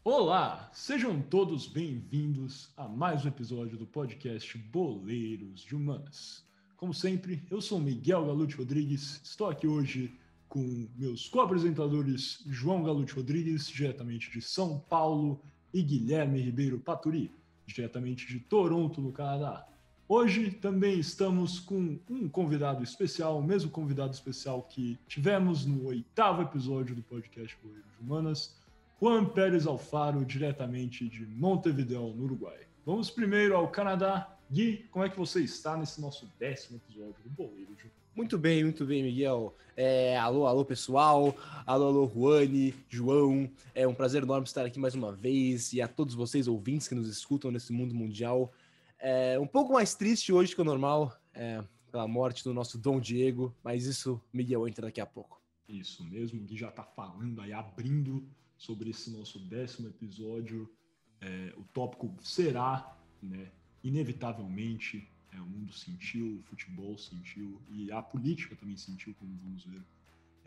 Olá, sejam todos bem-vindos a mais um episódio do podcast Boleiros de Humanas. Como sempre, eu sou Miguel Galute Rodrigues, estou aqui hoje com meus co-apresentadores João Galute Rodrigues, diretamente de São Paulo, e Guilherme Ribeiro Paturi, diretamente de Toronto, no Canadá. Hoje também estamos com um convidado especial, o mesmo convidado especial que tivemos no 8º episódio do podcast Boleiros de Humanas, Juan Pérez Alfaro, diretamente de Montevideo, no Uruguai. Vamos primeiro ao Canadá. Gui, como é que você está nesse nosso 10º episódio do Boleiro? Muito bem, Miguel. Alô, pessoal. Alô, Juane, João. É um prazer enorme estar aqui mais uma vez e a todos vocês, ouvintes que nos escutam nesse mundo mundial. Um pouco mais triste hoje que o normal, pela morte do nosso Dom Diego, mas isso, Miguel, entra daqui a pouco. Isso mesmo, o Gui já está falando aí, abrindo sobre esse nosso 10º episódio. O tópico será, inevitavelmente, o mundo sentiu, o futebol sentiu e a política também sentiu, como vamos ver,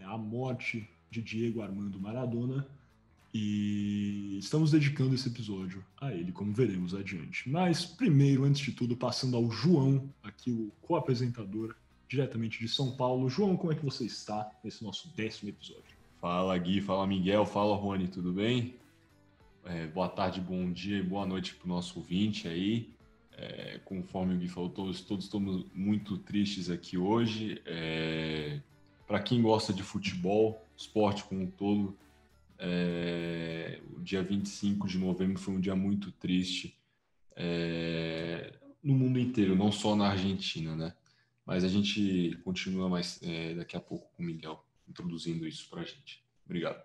a morte de Diego Armando Maradona, e estamos dedicando esse episódio a ele, como veremos adiante. Mas primeiro, antes de tudo, passando ao João, aqui o co-apresentador, diretamente de São Paulo. João, como é que você está nesse nosso 10º episódio? Fala Gui, fala Miguel, fala Rony, tudo bem? Boa tarde, bom dia e boa noite para o nosso ouvinte aí. Conforme o Gui falou, todos estamos muito tristes aqui hoje. Para quem gosta de futebol, esporte como um todo, o dia 25 de novembro foi um dia muito triste no mundo inteiro, não só na Argentina, né? Mas a gente continua mais daqui a pouco com o Miguel, introduzindo isso para a gente. Obrigado.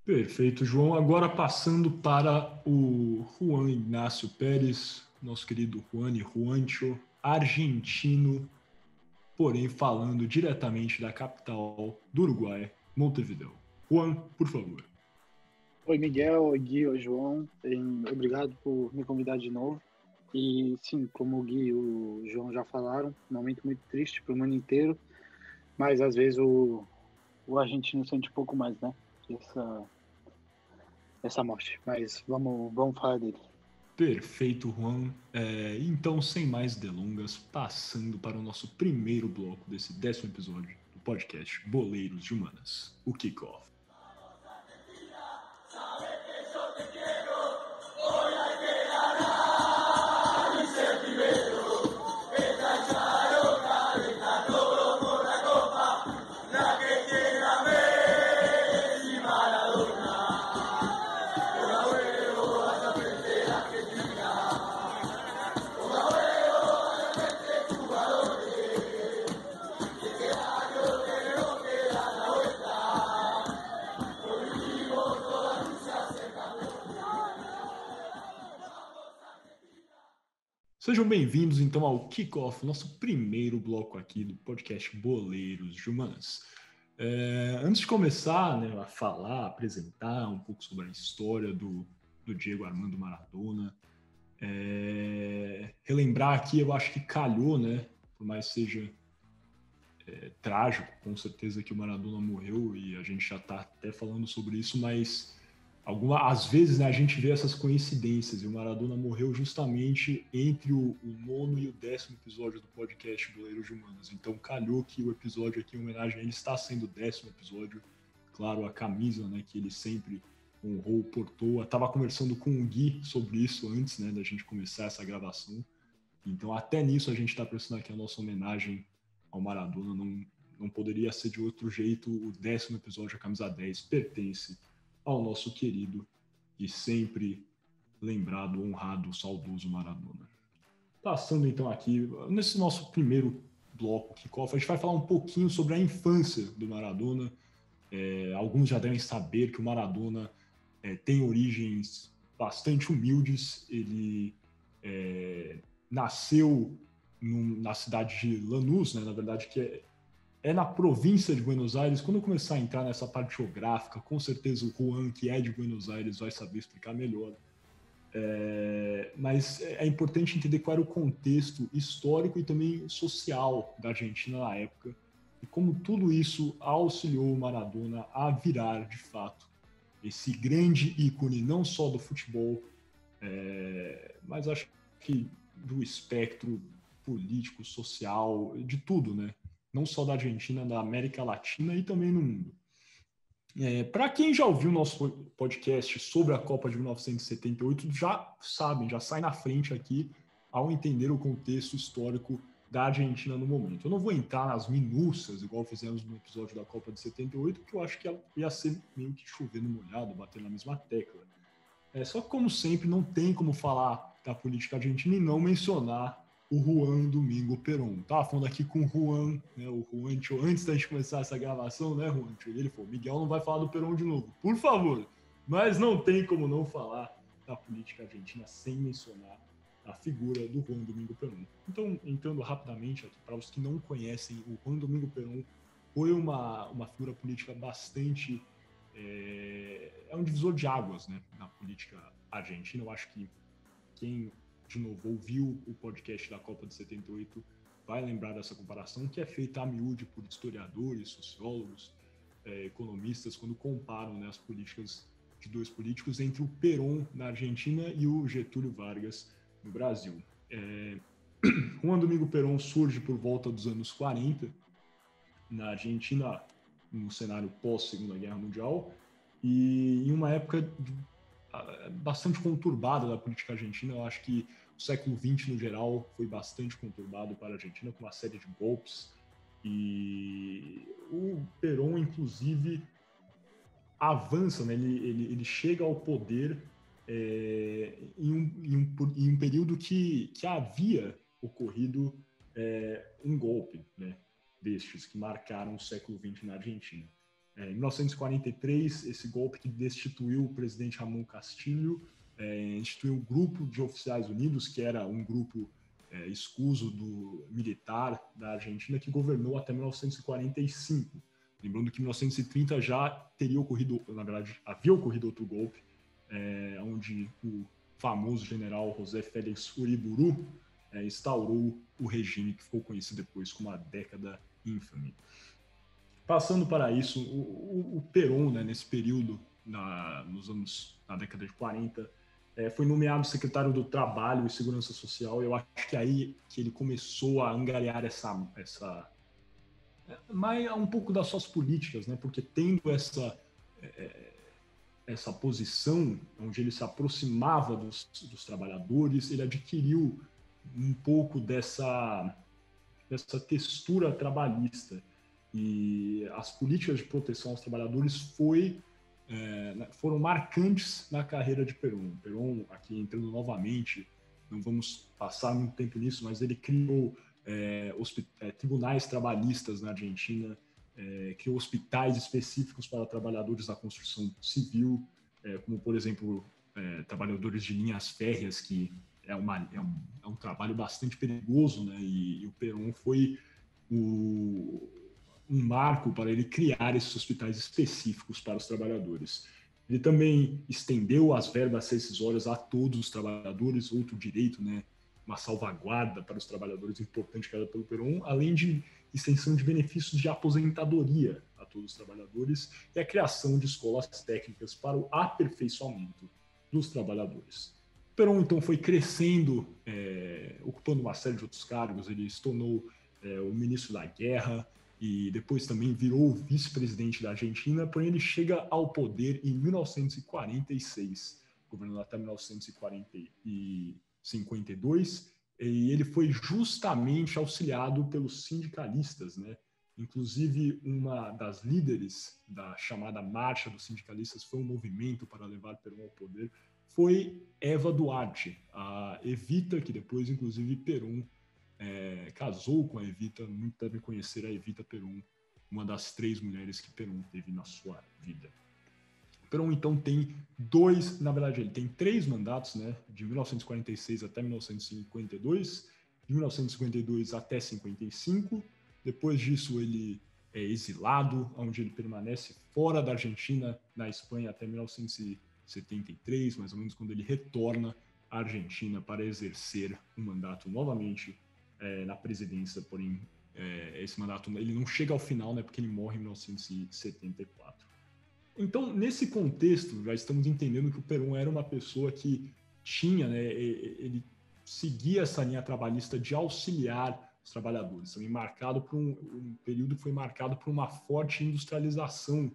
Perfeito, João. Agora passando para o Juan Ignacio Pérez, nosso querido Juancho, argentino, porém falando diretamente da capital do Uruguai, Montevideo. Juan, por favor. Oi, Miguel, oi, Gui, oi, João. Obrigado por me convidar de novo. E sim, como o Gui e o João já falaram, um momento muito triste para o mundo inteiro, mas às vezes o argentino sente um pouco mais, né? Essa morte. Mas vamos falar dele. Perfeito, Juan. Então, sem mais delongas, passando para o nosso primeiro bloco desse 10º episódio do podcast Boleiros de Humanas, o Kickoff. Sejam bem-vindos, então, ao Kickoff, nosso primeiro bloco aqui do podcast Boleiros de Humanas. Antes de começar a falar, apresentar um pouco sobre a história do Diego Armando Maradona, relembrar aqui, eu acho que calhou, por mais seja trágico, com certeza que o Maradona morreu e a gente já está até falando sobre isso, mas às vezes a gente vê essas coincidências, e o Maradona morreu justamente entre o 9º e o 10º episódio do podcast Boleiros de Humanas. Então calhou que o episódio aqui em homenagem a ele está sendo o 10º episódio. Claro, a camisa que ele sempre honrou, portou. Eu estava conversando com o Gui sobre isso antes da gente começar essa gravação. Então até nisso a gente está prestando aqui a nossa homenagem ao Maradona. Não poderia ser de outro jeito. O 10º episódio, a camisa 10, pertence ao nosso querido e sempre lembrado, honrado, saudoso Maradona. Passando então aqui, nesse nosso primeiro bloco kickoff, a gente vai falar um pouquinho sobre a infância do Maradona. Alguns já devem saber que o Maradona tem origens bastante humildes. Ele nasceu na cidade de Lanús, na verdade, que é na província de Buenos Aires. Quando eu começar a entrar nessa parte geográfica, com certeza o Juan, que é de Buenos Aires, vai saber explicar melhor. Mas é importante entender qual era o contexto histórico e também social da Argentina na época, e como tudo isso auxiliou o Maradona a virar, de fato, esse grande ícone, não só do futebol, mas acho que do espectro político, social, de tudo, né? Não só da Argentina, da América Latina e também no mundo. Para quem já ouviu nosso podcast sobre a Copa de 1978, já sabem, já sai na frente aqui ao entender o contexto histórico da Argentina no momento. Eu não vou entrar nas minúcias, igual fizemos no episódio da Copa de 78, porque eu acho que ia ser meio que chover no molhado, bater na mesma tecla. Só que, como sempre, não tem como falar da política argentina e não mencionar o Juan Domingo Perón. Tava falando aqui com o Juan, né, o Juancho, antes da gente começar essa gravação, né, Juancho? E ele falou, Miguel não vai falar do Perón de novo, por favor. Mas não tem como não falar da política argentina sem mencionar a figura do Juan Domingo Perón. Então, entrando rapidamente aqui, para os que não conhecem, o Juan Domingo Perón foi uma figura política bastante... É um divisor de águas, né, na política argentina. Eu acho que quem, de novo, ouviu o podcast da Copa de 78 vai lembrar dessa comparação, que é feita a miúde por historiadores, sociólogos, economistas, quando comparam, né, as políticas de dois políticos entre o Perón na Argentina e o Getúlio Vargas no Brasil. Juan Domingo Perón surge por volta dos anos 40 na Argentina, no cenário pós-Segunda Guerra Mundial, e em uma época bastante conturbada da política argentina. Eu acho que o século XX, no geral, foi bastante conturbado para a Argentina, com uma série de golpes, e o Perón, inclusive, avança, né? Ele chega ao poder em um período que havia ocorrido um golpe, né, destes que marcaram o século XX na Argentina. Em 1943, esse golpe que destituiu o presidente Ramon Castillo, instituiu o Grupo de Oficiais Unidos, que era um grupo escuso do militar da Argentina, que governou até 1945. Lembrando que em 1930 já teria ocorrido, na verdade, havia ocorrido outro golpe, onde o famoso general José Félix Uriburu instaurou o regime que ficou conhecido depois como a década ínfame. Passando para isso, o Perón, né, nesse período, na década de 40, foi nomeado secretário do Trabalho e Segurança Social. Eu acho que aí que ele começou a angariar mais um pouco das suas políticas, né, porque tendo essa posição onde ele se aproximava dos trabalhadores, ele adquiriu um pouco dessa textura trabalhista. E as políticas de proteção aos trabalhadores foram marcantes na carreira de Perón. Perón, aqui entrando novamente, não vamos passar muito tempo nisso, mas ele criou tribunais trabalhistas na Argentina, criou hospitais específicos para trabalhadores da construção civil, como, por exemplo, trabalhadores de linhas férreas, que é um trabalho bastante perigoso, né? E o Perón foi um marco para ele criar esses hospitais específicos para os trabalhadores. Ele também estendeu as verbas rescisórias a todos os trabalhadores, outro direito, né, uma salvaguarda para os trabalhadores importante criada pelo Perón, além de extensão de benefícios de aposentadoria a todos os trabalhadores e a criação de escolas técnicas para o aperfeiçoamento dos trabalhadores. O Perón, então, foi crescendo, ocupando uma série de outros cargos. Ele se tornou o ministro da Guerra, e depois também virou vice-presidente da Argentina, porém ele chega ao poder em 1946, governando até 1952, e ele foi justamente auxiliado pelos sindicalistas, né? Inclusive, uma das líderes da chamada Marcha dos Sindicalistas foi um movimento para levar Perón ao poder, foi Eva Duarte, a Evita, que depois, inclusive, Perón casou com a Evita. Muitos devem conhecer a Evita Perón, uma das 3 mulheres que Perón teve na sua vida. Perón, então, tem ele tem 3 mandatos, né, de 1946 até 1952, de 1952 até 55. Depois disso, ele é exilado, onde ele permanece fora da Argentina, na Espanha, até 1973, mais ou menos, quando ele retorna à Argentina para exercer um mandato novamente na presidência. Porém, esse mandato ele não chega ao final, né, porque ele morre em 1974. Então, nesse contexto, já estamos entendendo que o Perón era uma pessoa que tinha, né, ele seguia essa linha trabalhista de auxiliar os trabalhadores, também marcado por um período que foi marcado por uma forte industrialização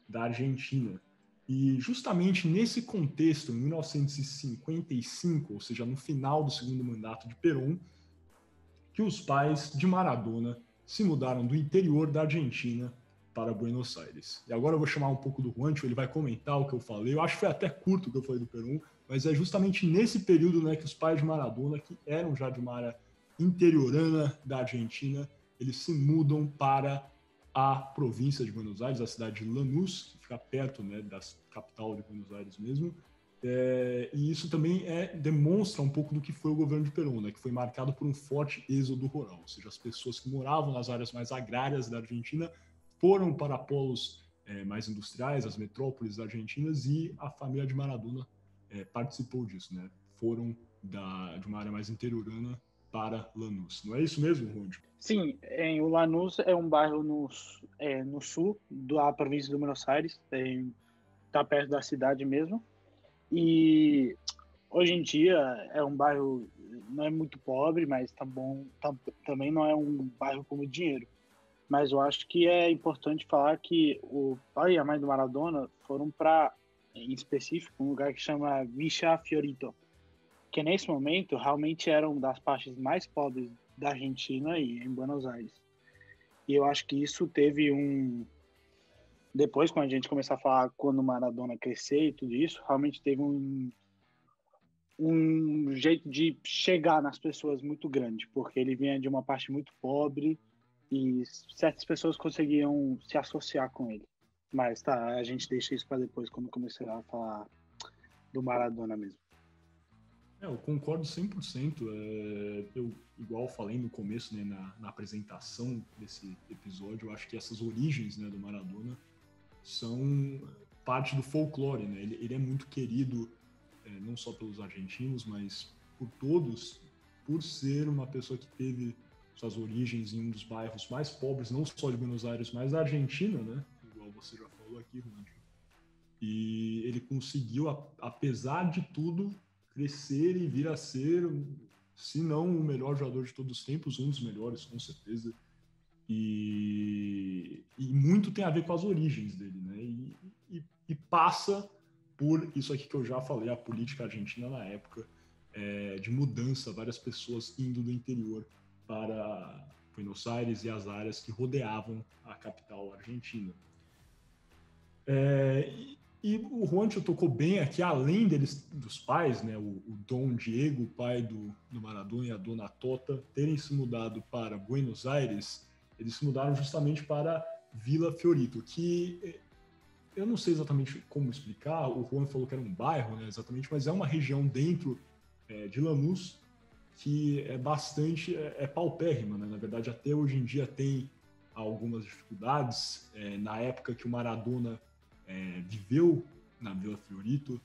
da Argentina. E justamente nesse contexto, em 1955, ou seja, no final do segundo mandato de Perón, que os pais de Maradona se mudaram do interior da Argentina para Buenos Aires. E agora eu vou chamar um pouco do Juancho, ele vai comentar o que eu falei. Eu acho que foi até curto o que eu falei do Perón, mas é justamente nesse período, né, que os pais de Maradona, que eram já de uma área interiorana da Argentina, eles se mudam para a província de Buenos Aires, a cidade de Lanús, que fica perto, né, da capital de Buenos Aires mesmo. E isso também demonstra um pouco do que foi o governo de Perón, né, que foi marcado por um forte êxodo rural, ou seja, as pessoas que moravam nas áreas mais agrárias da Argentina foram para polos mais industriais, as metrópoles argentinas, e a família de Maradona participou disso, né? Foram de uma área mais interiorana para Lanús. Não é isso mesmo, Rôndio? Sim, o Lanús é um bairro no sul da província de Buenos Aires, está perto da cidade mesmo. E hoje em dia é um bairro, não é muito pobre, mas tá bom, também não é um bairro com muito dinheiro. Mas eu acho que é importante falar que o pai e a mãe do Maradona foram para, em específico, um lugar que chama Villa Fiorito, que nesse momento realmente era uma das partes mais pobres da Argentina e em Buenos Aires. E eu acho que isso teve depois, quando a gente começar a falar quando o Maradona crescer e tudo isso, realmente teve um jeito de chegar nas pessoas muito grande, porque ele vinha de uma parte muito pobre e certas pessoas conseguiam se associar com ele. Mas tá, a gente deixa isso para depois, quando começar a falar do Maradona mesmo. Eu concordo 100%. Eu, igual falei no começo, né, na apresentação desse episódio, eu acho que essas origens, né, do Maradona são parte do folclore, né? Ele é muito querido, não só pelos argentinos, mas por todos, por ser uma pessoa que teve suas origens em um dos bairros mais pobres, não só de Buenos Aires, mas da Argentina, né? Igual você já falou aqui, Rôndio. E ele conseguiu, apesar de tudo, crescer e vir a ser, se não o melhor jogador de todos os tempos, um dos melhores, com certeza. E muito tem a ver com as origens dele, né? E passa por isso aqui que eu já falei, a política argentina na época, de mudança, várias pessoas indo do interior para Buenos Aires e as áreas que rodeavam a capital argentina. E o Juancho tocou bem aqui, além dos pais, né, o Dom Diego, o pai do Maradona, e a Dona Tota, terem se mudado para Buenos Aires, eles se mudaram justamente para Villa Fiorito, que eu não sei exatamente como explicar, o Juan falou que era um bairro, né, exatamente, mas é uma região dentro de Lanús que é bastante, paupérrima, né? Na verdade, até hoje em dia tem algumas dificuldades. Na época que o Maradona viveu na Vila Fiorito,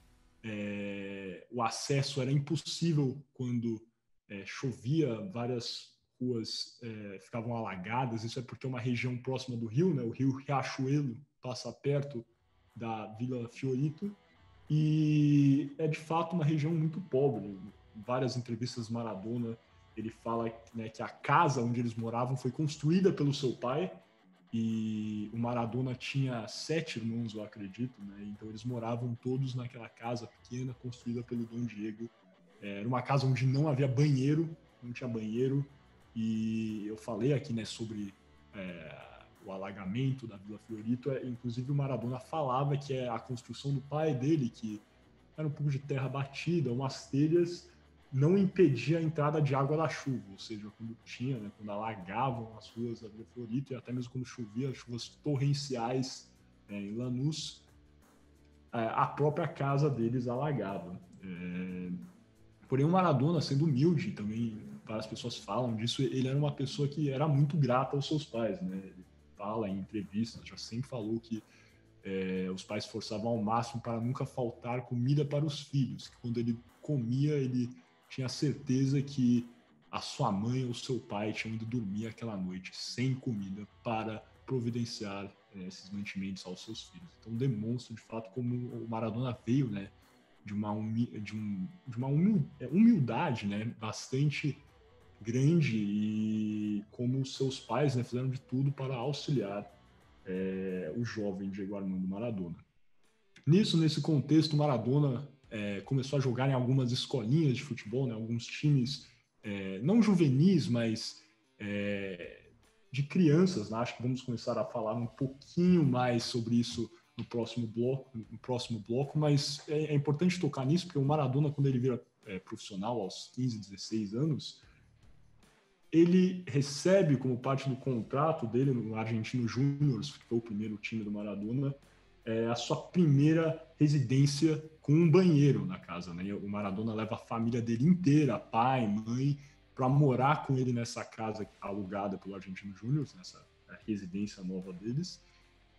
o acesso era impossível quando chovia, várias ruas ficavam alagadas. Isso é porque é uma região próxima do rio, né? O rio Riachuelo passa perto da Vila Fiorito e é de fato uma região muito pobre. Em várias entrevistas do Maradona, ele fala, né, que a casa onde eles moravam foi construída pelo seu pai. E o Maradona tinha 7 irmãos, eu acredito, né? Então eles moravam todos naquela casa pequena construída pelo Dom Diego. Era uma casa onde não havia banheiro, não tinha banheiro. E eu falei aqui, né, sobre o alagamento da Vila Fiorito. Inclusive o Maradona falava que a construção do pai dele, que era um pouco de terra batida, umas telhas, não impedia a entrada de água da chuva, ou seja, quando tinha, né, quando alagavam as ruas da Vila Fiorito, e até mesmo quando chovia, chuvas torrenciais em Lanús, a própria casa deles alagava. Porém, o Maradona, sendo humilde, também várias pessoas falam disso, ele era uma pessoa que era muito grata aos seus pais, né? Ele fala em entrevistas, já sempre falou que os pais se esforçavam ao máximo para nunca faltar comida para os filhos, que quando ele comia, ele tinha certeza que a sua mãe ou seu pai tinham ido dormir aquela noite sem comida para providenciar esses mantimentos aos seus filhos. Então demonstra de fato como o Maradona veio, né, de uma humildade, né, bastante grande, e como seus pais, né, fizeram de tudo para auxiliar o jovem Diego Armando Maradona. Nesse contexto, Maradona começou a jogar em algumas escolinhas de futebol, né, alguns times não juvenis, mas de crianças, né? Acho que vamos começar a falar um pouquinho mais sobre isso no próximo bloco, mas é importante tocar nisso, porque o Maradona, quando ele vira profissional aos 15, 16 anos, ele recebe como parte do contrato dele no Argentino Júnior, que foi o primeiro time do Maradona, a sua primeira residência com um banheiro na casa, né? O Maradona leva a família dele inteira, pai, mãe, para morar com ele nessa casa alugada pelo Argentino Júnior, nessa residência nova deles.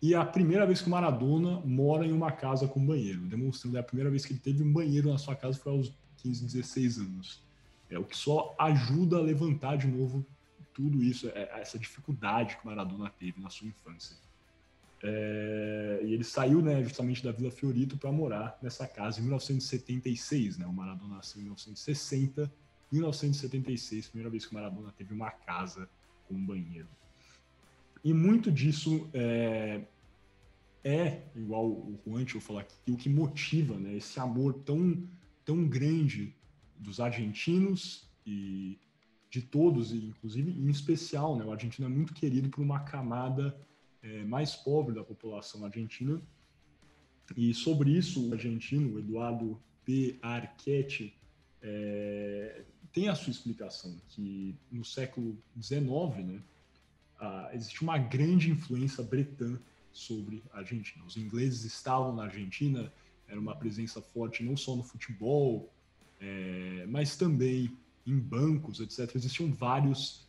E é a primeira vez que o Maradona mora em uma casa com banheiro, demonstrando a primeira vez que ele teve um banheiro na sua casa foi aos 15, 16 anos. O que só ajuda a levantar de novo tudo isso, essa dificuldade que o Maradona teve na sua infância. E ele saiu, né, justamente da Vila Fiorito para morar nessa casa em 1976. Né? O Maradona nasceu em 1960, 1976, primeira vez que o Maradona teve uma casa com um banheiro. E muito disso igual o Juancho falou aqui, o que motiva, né, esse amor tão grande dos argentinos e de todos, inclusive em especial, né, o argentino é muito querido por uma camada mais pobre da população argentina. E sobre isso, o argentino, Eduardo P. Arquette, tem a sua explicação, que no século XIX, né, existe uma grande influência bretã sobre a Argentina. Os ingleses estavam na Argentina, era uma presença forte não só no futebol, mas também em bancos, etc. Existiam vários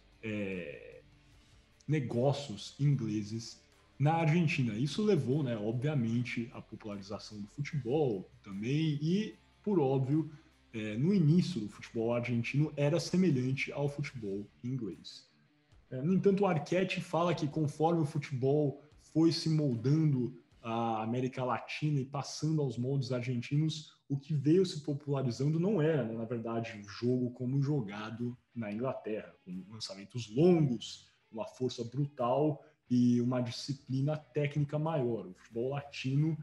negócios ingleses na Argentina. Isso levou, né, obviamente, à popularização do futebol também, e, por óbvio, no início do futebol argentino era semelhante ao futebol inglês. No entanto, o Arquette fala que conforme o futebol foi se moldando a América Latina e passando aos moldes argentinos, o que veio se popularizando não era, né, na verdade, o jogo como jogado na Inglaterra, com lançamentos longos, uma força brutal e uma disciplina técnica maior. O futebol latino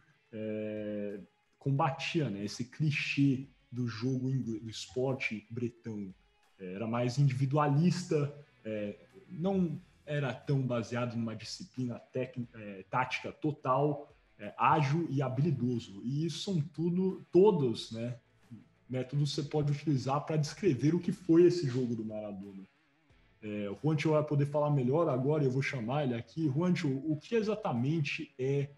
combatia, né, esse clichê do jogo inglês, do esporte bretão. Era mais individualista, não era tão baseado numa disciplina tática total, ágil e habilidoso. E isso são todos, né, métodos que você pode utilizar para descrever o que foi esse jogo do Maradona. O Juancho vai poder falar melhor agora, eu vou chamar ele aqui. Juancho, o que exatamente é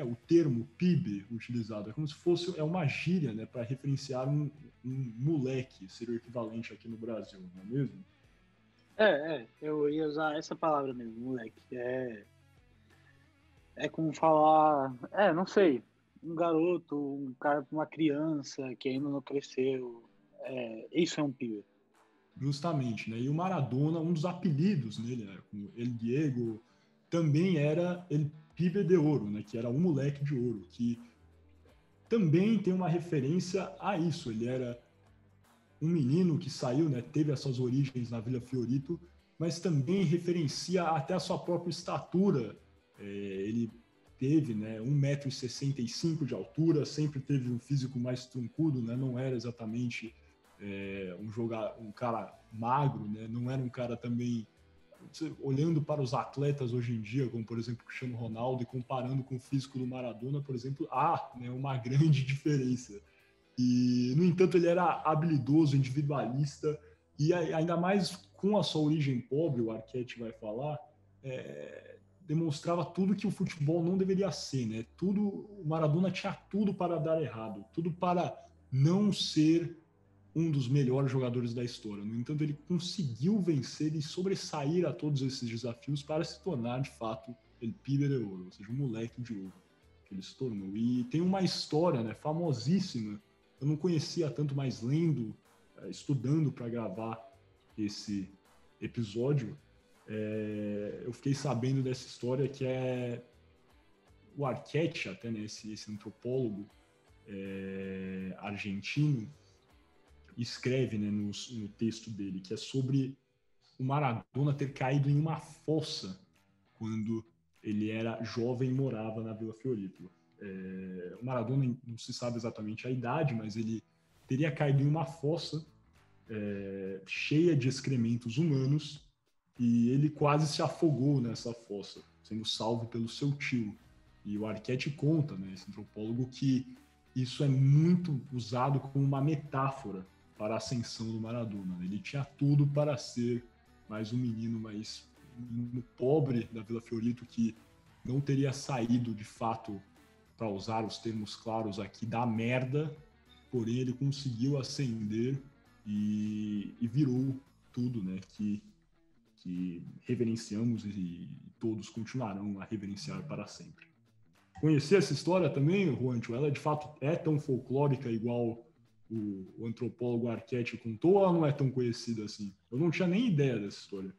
o termo PIB utilizado? É como se fosse uma gíria, né, para referenciar um moleque, seria o equivalente aqui no Brasil, não é mesmo? Eu ia usar essa palavra mesmo, moleque. É como falar, não sei, um garoto, um cara, uma criança que ainda não cresceu. Isso é um PIB. Justamente, né? E o Maradona, um dos apelidos nele, né, como El Diego, também era El Pibe de Ouro, né? Que era um moleque de ouro, que também tem uma referência a isso. Ele era um menino que saiu, né? Teve as suas origens na Vila Fiorito, mas também referencia até a sua própria estatura. Ele teve, né, 1,65 m de altura, sempre teve um físico mais troncudo, né? Não era exatamente um cara magro, né? Não era um cara também, olhando para os atletas hoje em dia, como por exemplo o Cristiano Ronaldo, e comparando com o físico do Maradona, por exemplo, há, né, uma grande diferença. E, no entanto, ele era habilidoso, individualista, e ainda mais com a sua origem pobre, o Arquette vai falar, demonstrava tudo que o futebol não deveria ser, né? O Maradona tinha tudo para dar errado, tudo para não ser um dos melhores jogadores da história. No entanto, ele conseguiu vencer e sobressair a todos esses desafios para se tornar, de fato, El Pibe de Ouro, ou seja, um moleque de ouro que ele se tornou. E tem uma história, né, famosíssima, eu não conhecia tanto, mas lendo, estudando para gravar esse episódio, eu fiquei sabendo dessa história que o Arquette, até, né, esse antropólogo argentino, escreve, né, no texto dele, que é sobre o Maradona ter caído em uma fossa quando ele era jovem e morava na Vila Fiorito. O Maradona, não se sabe exatamente a idade, mas ele teria caído em uma fossa cheia de excrementos humanos e ele quase se afogou nessa fossa, sendo salvo pelo seu tio. E o Arquette conta, né, esse antropólogo, que isso é muito usado como uma metáfora para a ascensão do Maradona. Ele tinha tudo para ser mais um menino pobre da Vila Fiorito que não teria saído de fato, para usar os termos claros aqui, da merda, porém ele conseguiu ascender e virou tudo, né, que reverenciamos e todos continuarão a reverenciar para sempre. Conhecer essa história também, Juancho? Ela de fato é tão folclórica igual o antropólogo Arquette contou, ou ela não é tão conhecida assim? Eu não tinha nem ideia dessa história.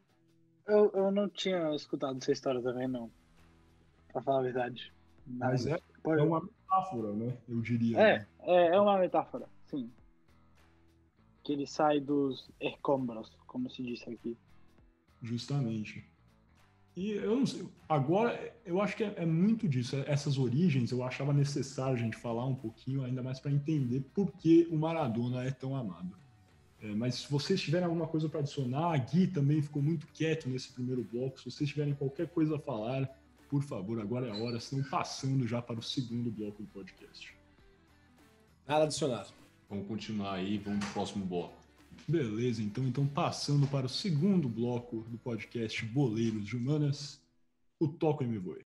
Eu não tinha escutado essa história também, não. Pra falar a verdade. Mas é uma metáfora, né? Eu diria. Né? É uma metáfora, sim. Que ele sai dos escombros, como se disse aqui. Justamente. E eu não sei, agora eu acho que é muito disso. Essas origens eu achava necessário a gente falar um pouquinho, ainda mais para entender por que o Maradona é tão amado. Mas se vocês tiverem alguma coisa para adicionar, a Gui também ficou muito quieto nesse primeiro bloco. Se vocês tiverem qualquer coisa a falar, por favor, agora é a hora, senão passando já para o segundo bloco do podcast. Nada adicionado. Vamos continuar aí, vamos pro próximo bloco. Beleza, então passando para o segundo bloco do podcast Boleiros de Humanas, o Toco e Me Voe.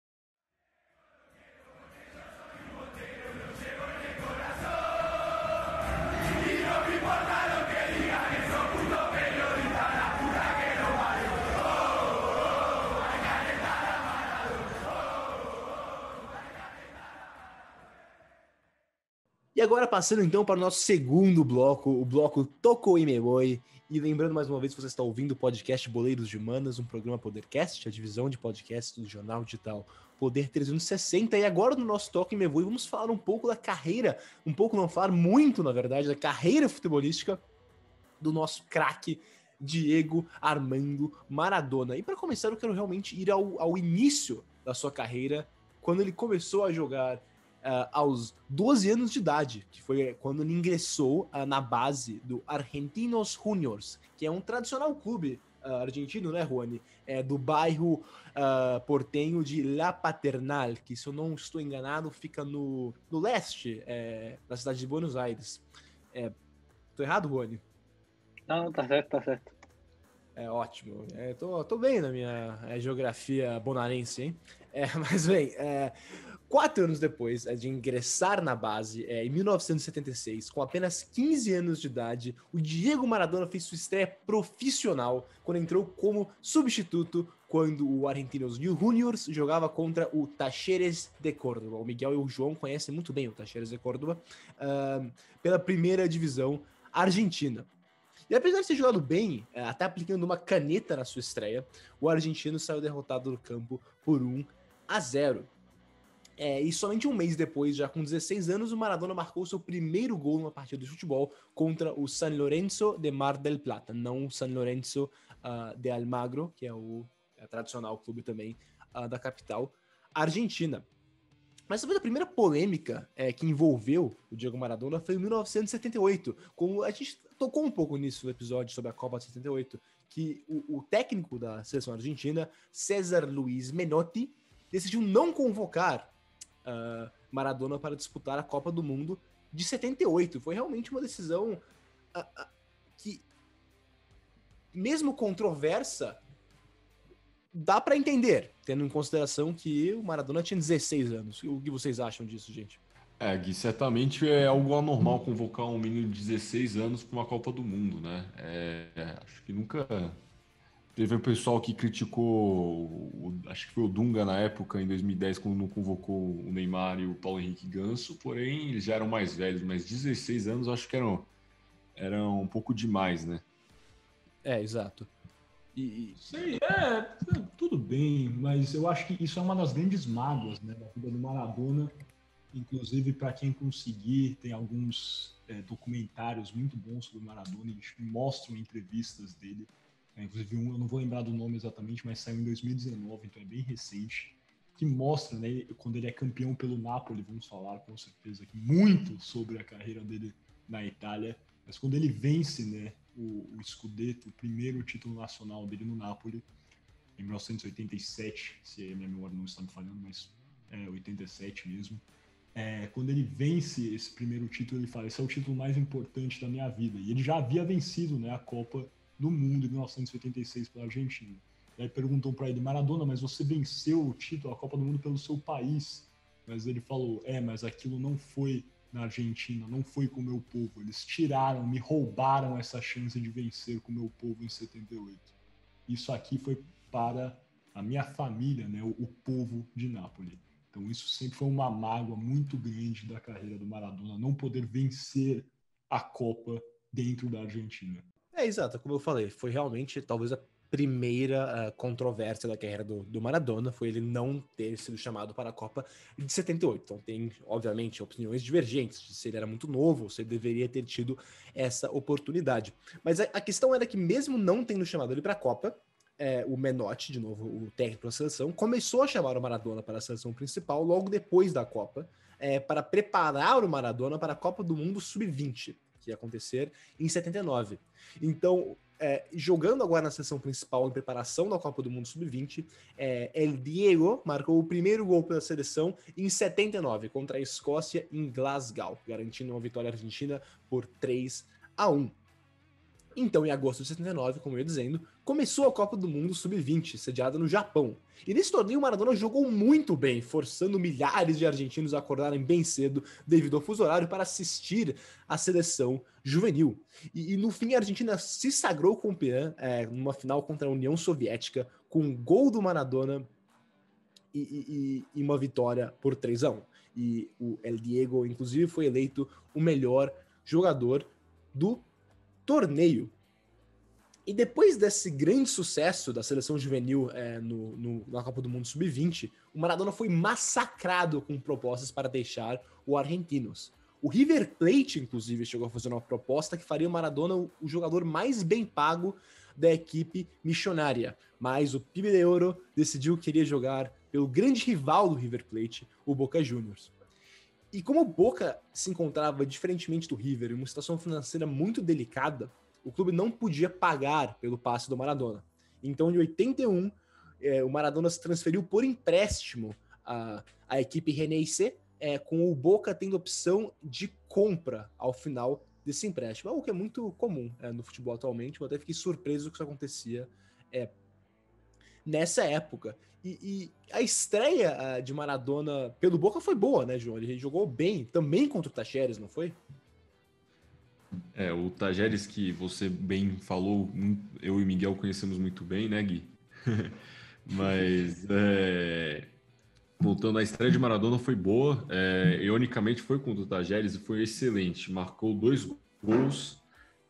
E agora passando então para o nosso segundo bloco, o bloco Toco e Me Voy. E lembrando mais uma vez que você está ouvindo o podcast Boleiros de Humanas, um programa Podercast, a divisão de podcasts do jornal digital Poder 360. E agora no nosso Toco e Me Voy vamos falar um pouco da carreira, não falar muito na verdade, da carreira futebolística do nosso craque Diego Armando Maradona. E para começar eu quero realmente ir ao início da sua carreira, quando ele começou a jogar aos 12 anos de idade, que foi quando ele ingressou na base do Argentinos Juniors, que é um tradicional clube argentino, né, Juani? Do bairro portenho de La Paternal, que, se eu não estou enganado, fica no leste da cidade de Buenos Aires. Tô errado, Juani? Não, tá certo. É ótimo. Tô bem na minha geografia bonaerense, hein? Mas bem, 4 anos depois de ingressar na base, em 1976, com apenas 15 anos de idade, o Diego Maradona fez sua estreia profissional quando entrou como substituto quando o Argentinos Juniors jogava contra o Talleres de Córdoba. O Miguel e o João conhecem muito bem o Talleres de Córdoba, pela primeira divisão argentina. E apesar de ter jogado bem, até aplicando uma caneta na sua estreia, o argentino saiu derrotado do campo por 1-0. E somente um mês depois, já com 16 anos, o Maradona marcou seu primeiro gol numa partida de futebol contra o San Lorenzo de Mar del Plata, não o San Lorenzo de Almagro, que é o tradicional clube também da capital argentina. Mas talvez a primeira polêmica que envolveu o Diego Maradona foi em 1978, como a gente tocou um pouco nisso no episódio sobre a Copa de 78, que o técnico da seleção argentina, César Luiz Menotti, decidiu não convocar Maradona para disputar a Copa do Mundo de 78. Foi realmente uma decisão que, mesmo controversa, dá para entender, tendo em consideração que o Maradona tinha 16 anos. O que vocês acham disso, gente? Gui, certamente é algo anormal convocar um menino de 16 anos para uma Copa do Mundo, né? Acho que nunca teve um pessoal que criticou, acho que foi o Dunga na época, em 2010, quando não convocou o Neymar e o Paulo Henrique Ganso, porém eles já eram mais velhos, mas 16 anos acho que era um pouco demais, né? Exato. Sei, tudo bem, mas eu acho que isso é uma das grandes mágoas, né, da vida do Maradona. Inclusive, para quem conseguir, tem alguns documentários muito bons sobre o Maradona e mostram entrevistas dele. Inclusive, eu não vou lembrar do nome exatamente, mas saiu em 2019, então é bem recente, que mostra, né, quando ele é campeão pelo Napoli, vamos falar com certeza aqui muito sobre a carreira dele na Itália, mas quando ele vence, né, o Scudetto, o primeiro título nacional dele no Napoli, em 1987, se a minha memória não está me falhando, mas é 87 mesmo. Quando ele vence esse primeiro título, ele fala: esse é o título mais importante da minha vida. E ele já havia vencido, né, a Copa do Mundo em 1986 pela Argentina. E aí perguntam para ele: Maradona, mas você venceu o título, a Copa do Mundo, pelo seu país. Mas ele falou: mas aquilo não foi na Argentina, não foi com o meu povo. Eles tiraram, me roubaram essa chance de vencer com o meu povo em 78. Isso aqui foi para a minha família, né, o povo de Nápoles. Então isso sempre foi uma mágoa muito grande da carreira do Maradona, não poder vencer a Copa dentro da Argentina. Exato, como eu falei, foi realmente talvez a primeira controvérsia da carreira do Maradona, foi ele não ter sido chamado para a Copa de 78. Então tem, obviamente, opiniões divergentes de se ele era muito novo, ou se ele deveria ter tido essa oportunidade. Mas a questão era que mesmo não tendo chamado ele para a Copa, o Menotti, de novo, o técnico da seleção, começou a chamar o Maradona para a seleção principal logo depois da Copa, para preparar o Maradona para a Copa do Mundo Sub-20, que ia acontecer em 79. Então, jogando agora na seleção principal em preparação da Copa do Mundo Sub-20, El Diego marcou o primeiro gol pela seleção em 79, contra a Escócia em Glasgow, garantindo uma vitória argentina por 3-1. Então, em agosto de 79, como eu ia dizendo, começou a Copa do Mundo Sub-20, sediada no Japão. E nesse torneio, o Maradona jogou muito bem, forçando milhares de argentinos a acordarem bem cedo devido ao fuso horário para assistir à seleção juvenil. E no fim, a Argentina se sagrou campeã numa final contra a União Soviética, com um gol do Maradona e uma vitória por 3-1. E o El Diego, inclusive, foi eleito o melhor jogador do torneio. E depois desse grande sucesso da seleção juvenil na Copa do Mundo Sub-20, o Maradona foi massacrado com propostas para deixar o Argentinos. O River Plate, inclusive, chegou a fazer uma proposta que faria o Maradona o jogador mais bem pago da equipe missionária. Mas o Pibe de Ouro decidiu que queria jogar pelo grande rival do River Plate, o Boca Juniors. E como o Boca se encontrava, diferentemente do River, em uma situação financeira muito delicada, o clube não podia pagar pelo passe do Maradona. Então, em 81, o Maradona se transferiu por empréstimo à equipe Reneice, com o Boca tendo opção de compra ao final desse empréstimo. Algo que é muito comum no futebol atualmente. Eu até fiquei surpreso que isso acontecia nessa época. E a estreia de Maradona pelo Boca foi boa, né, João? Ele jogou bem, também contra o Tacheres, não foi? O Tajeres, que você bem falou, eu e Miguel conhecemos muito bem, né, Gui? Mas, voltando à estreia de Maradona, foi boa. Ironicamente, foi contra o Tajeres e foi excelente. Marcou 2 gols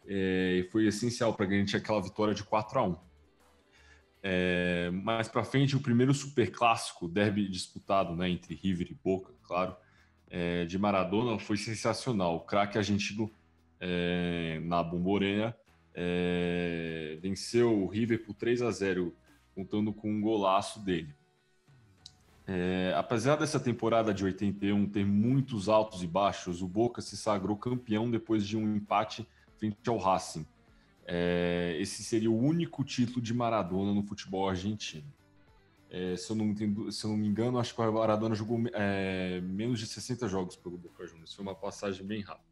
e foi essencial para garantir aquela vitória de 4-1. Mais para frente, o primeiro superclássico, derby disputado, né, entre River e Boca, claro, de Maradona, foi sensacional. O craque argentino na Bombonera venceu o River por 3-0, contando com um golaço dele. Apesar dessa temporada de 81 ter muitos altos e baixos, o Boca se sagrou campeão depois de um empate frente ao Racing. Esse seria o único título de Maradona no futebol argentino. Se eu não me engano, acho que o Maradona jogou menos de 60 jogos pelo Boca Juniors. Foi uma passagem bem rápida.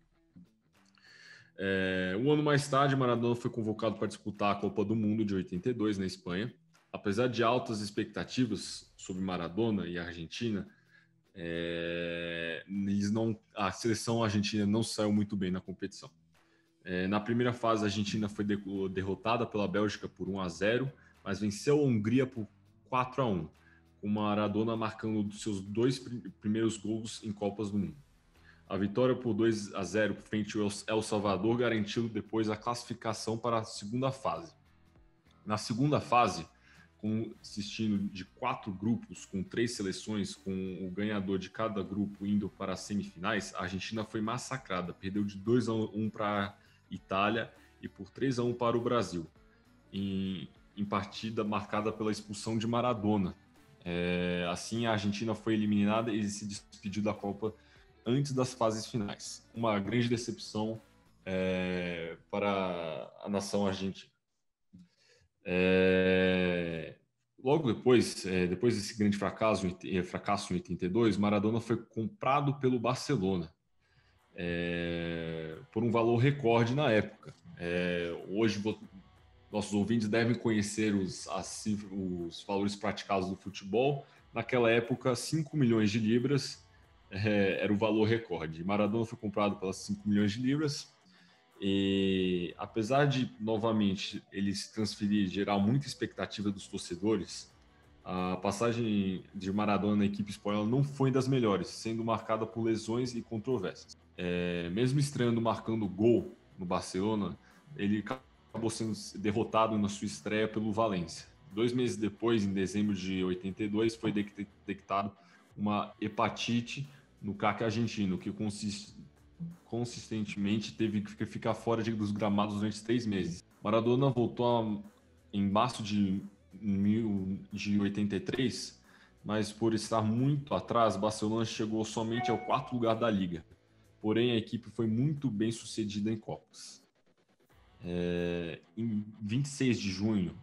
Um ano mais tarde, Maradona foi convocado para disputar a Copa do Mundo de 82 na Espanha. Apesar de altas expectativas sobre Maradona e a Argentina, a seleção argentina não saiu muito bem na competição. Na primeira fase, a Argentina foi derrotada pela Bélgica por 1-0, mas venceu a Hungria por 4-1, com Maradona marcando seus 2 primeiros gols em Copas do Mundo. A vitória por 2-0 frente ao El Salvador garantiu depois a classificação para a segunda fase. Na segunda fase, consistindo de 4 grupos, com 3 seleções, com o ganhador de cada grupo indo para as semifinais, a Argentina foi massacrada, perdeu de 2-1 para a Itália e por 3-1 para o Brasil, em partida marcada pela expulsão de Maradona. Assim, a Argentina foi eliminada e se despediu da Copa antes das fases finais. Uma grande decepção para a nação argentina. Logo depois desse grande fracasso em 82, Maradona foi comprado pelo Barcelona por um valor recorde na época. Hoje, nossos ouvintes devem conhecer os valores praticados do futebol. Naquela época, 5 milhões de libras era o valor recorde. Maradona foi comprado pelas 5 milhões de libras. E apesar de, novamente, ele se transferir e gerar muita expectativa dos torcedores, a passagem de Maradona na equipe espanhola não foi das melhores, sendo marcada por lesões e controvérsias. Mesmo estreando marcando gol no Barcelona, ele acabou sendo derrotado na sua estreia pelo Valência. 2 meses depois, em dezembro de 82, foi detectado uma hepatite no CAC argentino, que consistentemente teve que ficar fora dos gramados durante 3 meses. Maradona voltou em março de 83, mas por estar muito atrás, Barcelona chegou somente ao 4º lugar da Liga. Porém, a equipe foi muito bem sucedida em Copas. Em 26 de junho,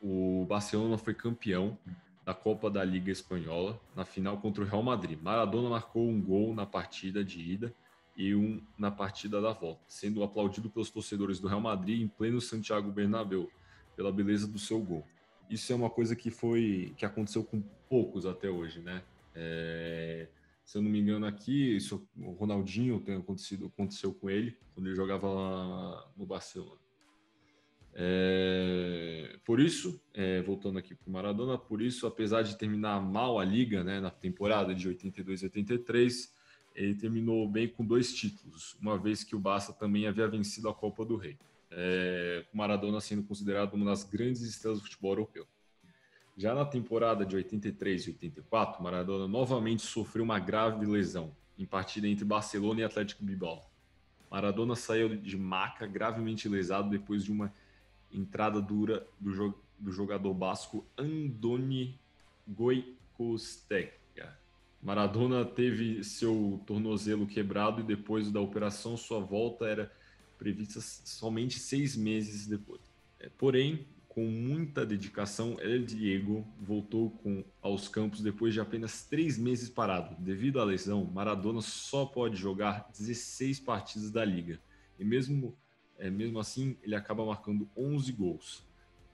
o Barcelona foi campeão da Copa da Liga Espanhola, na final contra o Real Madrid. Maradona marcou um gol na partida de ida e um na partida da volta, sendo aplaudido pelos torcedores do Real Madrid em pleno Santiago Bernabéu, pela beleza do seu gol. Isso é uma coisa que aconteceu com poucos até hoje, né? Se eu não me engano aqui, o Ronaldinho aconteceu com ele, quando ele jogava lá no Barcelona. Por isso, voltando aqui para o Maradona, por isso, apesar de terminar mal a Liga, né, na temporada de 82 e 83, ele terminou bem com 2 títulos, uma vez que o Barça também havia vencido a Copa do Rei, com Maradona sendo considerado uma das grandes estrelas do futebol europeu. Já na temporada de 83 e 84, Maradona novamente sofreu uma grave lesão em partida entre Barcelona e Atlético Bilbao. Maradona saiu de maca gravemente lesado depois de uma entrada dura do jogador basco Andoni Goicoechea. Maradona teve seu tornozelo quebrado e depois da operação sua volta era prevista somente 6 meses depois. Porém, com muita dedicação, El Diego voltou aos campos depois de apenas 3 meses parado. Devido à lesão, Maradona só pode jogar 16 partidas da Liga. E mesmo assim, ele acaba marcando 11 gols.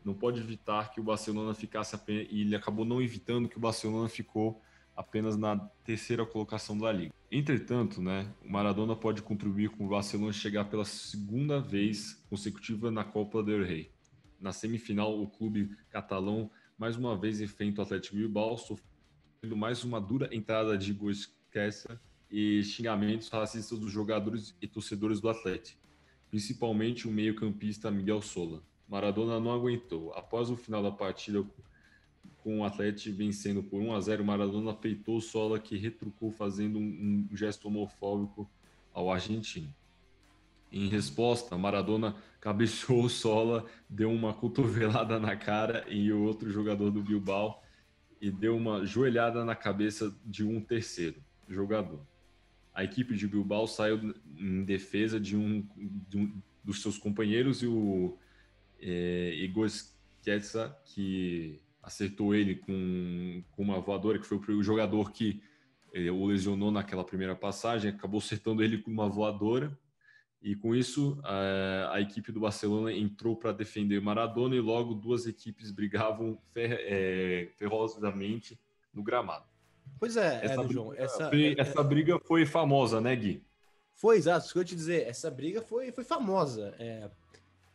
Não pode evitar que o Barcelona ficasse apenas... E ele acabou não evitando que o Barcelona ficou apenas na 3ª colocação da Liga. Entretanto, né, o Maradona pode contribuir com o Barcelona chegar pela 2ª vez consecutiva na Copa del Rei. Na semifinal, o clube catalão mais uma vez enfrenta o Atlético Bilbao, sofrendo mais uma dura entrada de Goicoechea e xingamentos racistas dos jogadores e torcedores do Atlético, principalmente o meio-campista Miguel Sola. Maradona não aguentou. Após o final da partida, com o Atlético vencendo por 1-0, Maradona peitou Sola, que retrucou fazendo um gesto homofóbico ao argentino. Em resposta, Maradona cabeceou o Sola, deu uma cotovelada na cara e o outro jogador do Bilbao e deu uma joelhada na cabeça de um terceiro jogador. A equipe de Bilbao saiu em defesa de um dos seus companheiros e o Goicoechea, que acertou ele com uma voadora, que foi o jogador que o lesionou naquela primeira passagem, acabou acertando ele com uma voadora. E com isso, a equipe do Barcelona entrou para defender Maradona e logo 2 equipes brigavam ferozmente no gramado. Pois é, João. João. Essa briga foi famosa, né, Gui? Foi, exato. Isso que eu ia te dizer. Essa briga foi famosa.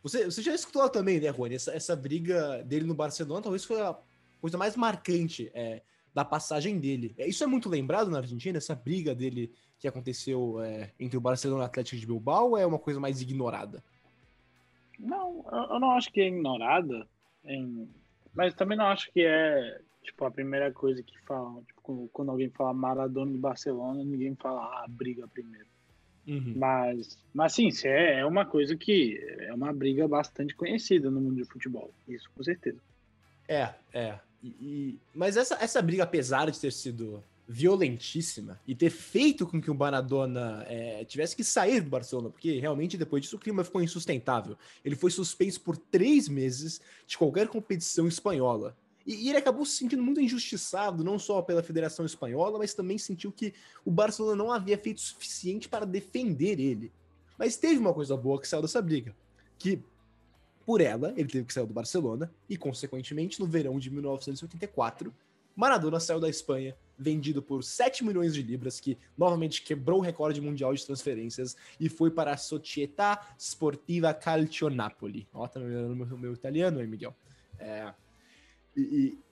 Você já escutou também, né, Rony? Essa briga dele no Barcelona talvez foi a coisa mais marcante da passagem dele. Isso é muito lembrado na Argentina, essa briga dele que aconteceu entre o Barcelona e o Atlético de Bilbao, ou é uma coisa mais ignorada? Não, eu não acho que é ignorada, mas também não acho que é tipo a primeira coisa que falam. Tipo, quando alguém fala Maradona de Barcelona, ninguém fala briga primeiro. Uhum. Mas sim, isso é uma coisa que é uma briga bastante conhecida no mundo de futebol. Isso com certeza. Mas essa briga, apesar de ter sido violentíssima e ter feito com que o Maradona tivesse que sair do Barcelona, porque realmente depois disso o clima ficou insustentável. Ele foi suspenso por 3 meses de qualquer competição espanhola. E ele acabou se sentindo muito injustiçado, não só pela Federação Espanhola, mas também sentiu que o Barcelona não havia feito o suficiente para defender ele. Mas teve uma coisa boa que saiu dessa briga, que por ela, ele teve que sair do Barcelona e, consequentemente, no verão de 1984, Maradona saiu da Espanha, vendido por 7 milhões de libras, que novamente quebrou o recorde mundial de transferências e foi para a Società Sportiva Calcio Napoli. Ó, tá melhorando meu italiano aí, Miguel.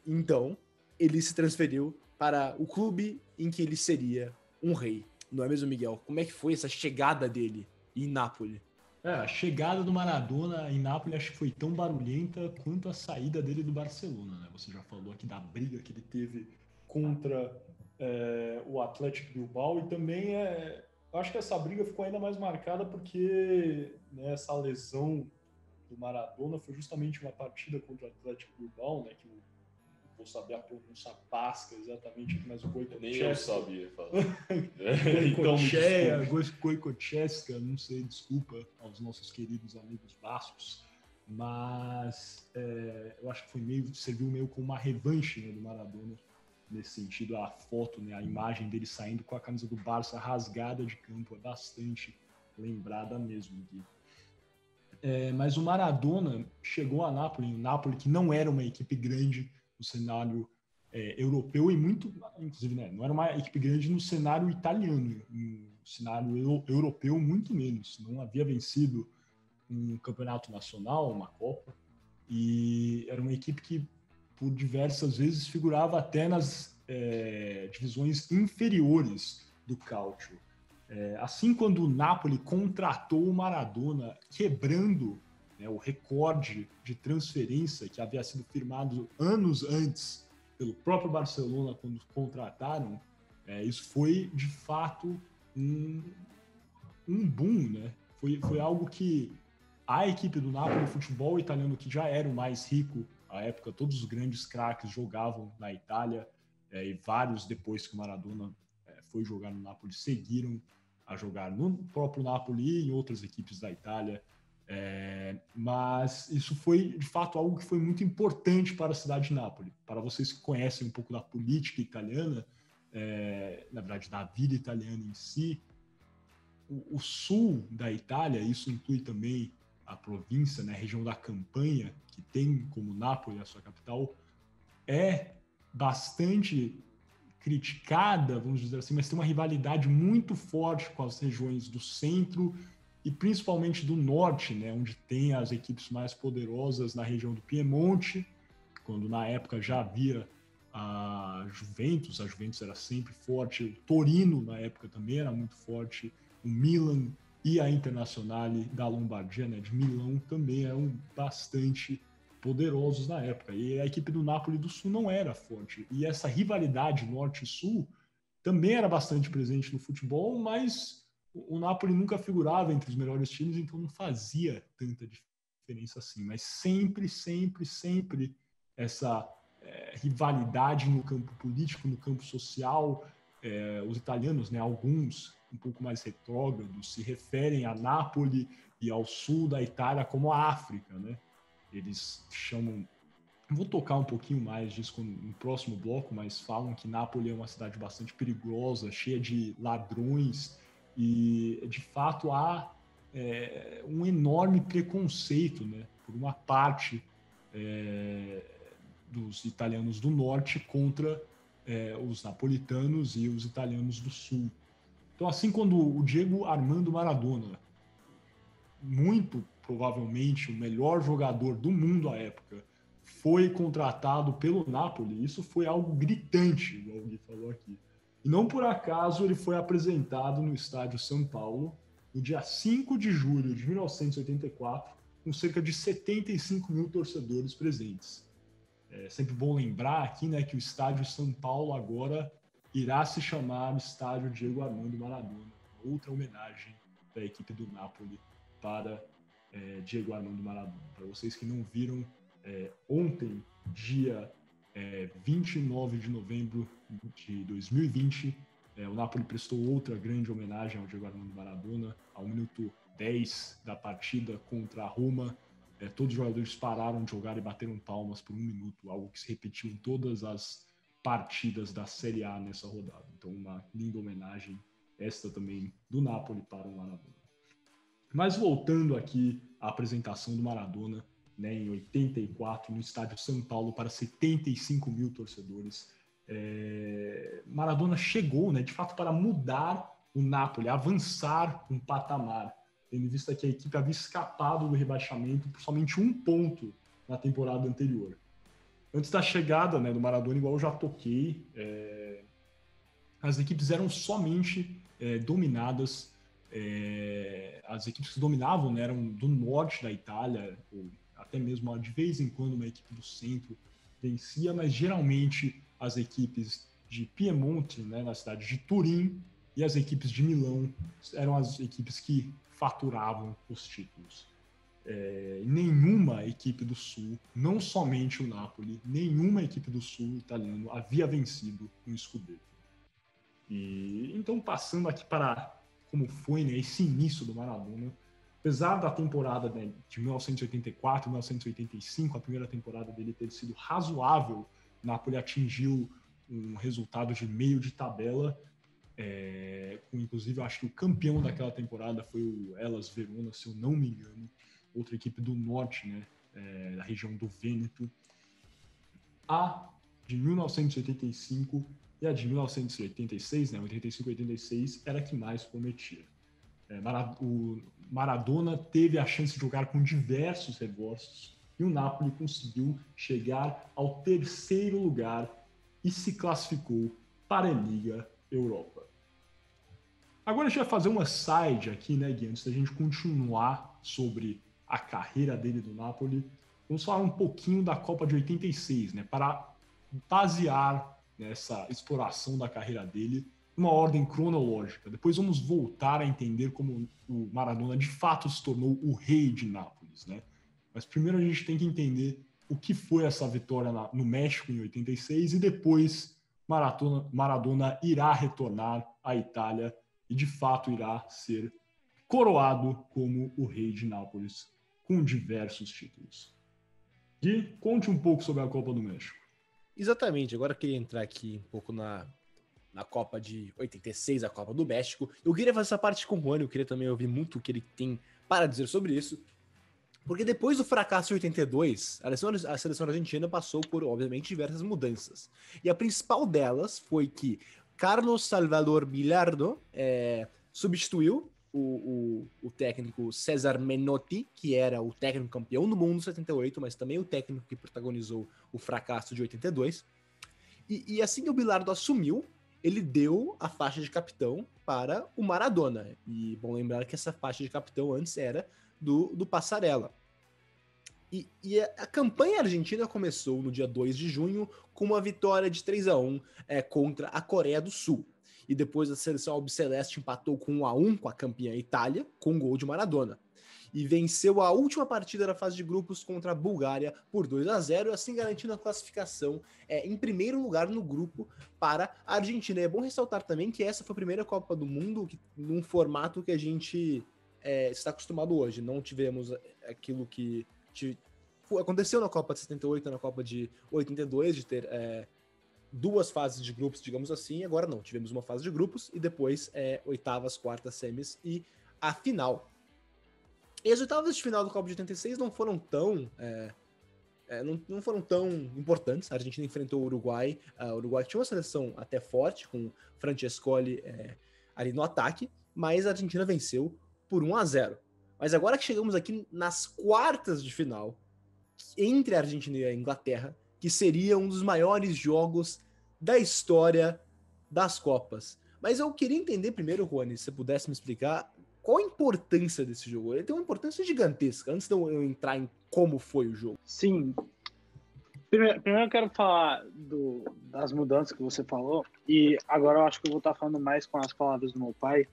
Então, ele se transferiu para o clube em que ele seria um rei. Não é mesmo, Miguel? Como é que foi essa chegada dele em Nápoles? A chegada do Maradona em Nápoles acho que foi tão barulhenta quanto a saída dele do Barcelona, né? Você já falou aqui da briga que ele teve contra o Athletic Bilbao e também acho que essa briga ficou ainda mais marcada porque, né, essa lesão do Maradona foi justamente uma partida contra o Athletic Bilbao, né, que vou saber a pronúncia basca exatamente, mas o Goicoechea. Nem eu sabia falar. Goicoechea, não sei, desculpa aos nossos queridos amigos bascos, mas eu acho que serviu meio como uma revanche, né, do Maradona, nesse sentido. A foto, né, a imagem dele saindo com a camisa do Barça rasgada de campo é bastante lembrada mesmo, Gui. Mas o Maradona chegou a Nápoles, um Nápoles que não era uma equipe grande no cenário europeu e muito, inclusive, né, não era uma equipe grande no cenário italiano, no cenário europeu muito menos. Não havia vencido um campeonato nacional, uma Copa, e era uma equipe que por diversas vezes figurava até nas divisões inferiores do Calcio. Assim, quando o Napoli contratou o Maradona, quebrando, né, o recorde de transferência que havia sido firmado anos antes pelo próprio Barcelona quando contrataram, isso foi, de fato, um boom, né? Foi algo que a equipe do Napoli, o futebol italiano, que já era o mais rico à época, todos os grandes craques jogavam na Itália, e vários depois que o Maradona foi jogar no Napoli seguiram a jogar no próprio Napoli e em outras equipes da Itália. Mas isso foi, de fato, algo que foi muito importante para a cidade de Nápoles. Para vocês que conhecem um pouco da política italiana, na verdade, da vida italiana em si, o sul da Itália, isso inclui também a província, né, a região da Campanha, que tem como Nápoles a sua capital, é bastante criticada, vamos dizer assim, mas tem uma rivalidade muito forte com as regiões do centro e principalmente do norte, né, onde tem as equipes mais poderosas na região do Piemonte, quando na época já havia a Juventus era sempre forte, o Torino na época também era muito forte, o Milan e a Internazionale da Lombardia, né, de Milão, também eram bastante poderosos na época. E a equipe do Napoli do Sul não era forte. E essa rivalidade norte e sul também era bastante presente no futebol, mas o Napoli nunca figurava entre os melhores times, então não fazia tanta diferença assim. Mas sempre, sempre, sempre essa rivalidade no campo político, no campo social. Os italianos, né, alguns um pouco mais retrógrados, se referem a Nápoles e ao sul da Itália como a África, né? Eles chamam... Vou tocar um pouquinho mais disso no próximo bloco, mas falam que Nápoles é uma cidade bastante perigosa, cheia de ladrões, e de fato há um enorme preconceito, né, por uma parte dos italianos do norte contra os napolitanos e os italianos do sul. Então, assim, quando o Diego Armando Maradona, muito provavelmente o melhor jogador do mundo à época, foi contratado pelo Napoli, isso foi algo gritante, igual o Gui falou aqui. E não por acaso ele foi apresentado no estádio São Paulo, no dia 5 de julho de 1984, com cerca de 75 mil torcedores presentes. É sempre bom lembrar aqui, né, que o estádio São Paulo agora irá se chamar Estádio Diego Armando Maradona, outra homenagem da equipe do Napoli para Diego Armando Maradona. Para vocês que não viram, ontem, dia 29 de novembro de 2020, o Napoli prestou outra grande homenagem ao Diego Armando Maradona. Ao minuto 10 da partida contra a Roma, todos os jogadores pararam de jogar e bateram palmas por 1 minuto, algo que se repetiu em todas as partidas da Série A nessa rodada. Então, uma linda homenagem, esta também, do Napoli para o Maradona. Mas voltando aqui à apresentação do Maradona, né, em 84, no estádio São Paulo, para 75 mil torcedores, Maradona chegou, né, de fato, para mudar o Napoli, avançar um patamar, tendo em vista que a equipe havia escapado do rebaixamento por somente 1 ponto na temporada anterior. Antes da chegada, né, do Maradona, igual eu já toquei, as equipes eram somente dominadas, as equipes que dominavam, né, eram do norte da Itália, ou até mesmo de vez em quando uma equipe do centro vencia, mas geralmente as equipes de Piemonte, né, na cidade de Turim, e as equipes de Milão eram as equipes que faturavam os títulos. Nenhuma equipe do Sul, não somente o Napoli, nenhuma equipe do Sul italiano havia vencido um Scudetto. E então, passando aqui para como foi, né, esse início do Maradona, apesar da temporada, né, de 1984 e 1985, a primeira temporada dele ter sido razoável, o Napoli atingiu um resultado de meio de tabela, inclusive eu acho que o campeão daquela temporada foi o Hellas Verona, se eu não me engano, outra equipe do norte, né, da região do Vêneto. A de 1985 e a de 1986, né, 85 e 86, era a que mais prometia. O Maradona teve a chance de jogar com diversos reforços e o Napoli conseguiu chegar ao 3º lugar e se classificou para a Liga Europa. Agora a gente vai fazer uma side aqui, né, Gui, antes da gente continuar sobre a carreira dele do Napoli. Vamos falar um pouquinho da Copa de 86, né, para basear nessa exploração da carreira dele uma ordem cronológica. Depois vamos voltar a entender como o Maradona de fato se tornou o rei de Nápoles, né? Mas primeiro a gente tem que entender o que foi essa vitória no México em 86 e depois Maradona irá retornar à Itália e de fato irá ser coroado como o rei de Nápoles com diversos títulos. Gui, conte um pouco sobre a Copa do México. Exatamente, agora eu queria entrar aqui um pouco na Copa de 86, a Copa do México. Eu queria fazer essa parte com o Juan, eu queria também ouvir muito o que ele tem para dizer sobre isso, porque depois do fracasso de 82, a seleção argentina passou por, obviamente, diversas mudanças. E a principal delas foi que Carlos Salvador Bilardo substituiu o técnico César Menotti, que era o técnico campeão do mundo em 78, mas também o técnico que protagonizou o fracasso de 82. E assim que o Bilardo assumiu, ele deu a faixa de capitão para o Maradona. E bom lembrar que essa faixa de capitão antes era do Passarella. E a campanha argentina começou no dia 2 de junho com uma vitória de 3-1 contra a Coreia do Sul. E depois a seleção albiceleste empatou com 1-1 com a campeã Itália, com um gol de Maradona. E venceu a última partida da fase de grupos contra a Bulgária por 2-0, assim garantindo a classificação em primeiro lugar no grupo para a Argentina. E é bom ressaltar também que essa foi a primeira Copa do Mundo num formato que a gente está acostumado hoje. Não tivemos aquilo que aconteceu na Copa de 78, na Copa de 82, de ter 2 fases de grupos, digamos assim. Agora não, tivemos uma fase de grupos e depois oitavas, quartas, semis e a final. E as oitavas de final da Copa de 86 não foram tão não foram tão importantes. A Argentina enfrentou o Uruguai. O Uruguai tinha uma seleção até forte, com Francescoli ali no ataque, mas a Argentina venceu por 1-0. Mas agora que chegamos aqui nas quartas de final, entre a Argentina e a Inglaterra, que seria um dos maiores jogos da história das Copas. Mas eu queria entender primeiro, Rony, se você pudesse me explicar qual a importância desse jogo? Ele tem uma importância gigantesca, antes de eu entrar em como foi o jogo. Sim. Primeiro eu quero falar das mudanças que você falou, e agora eu acho que eu vou estar falando mais com as palavras do meu pai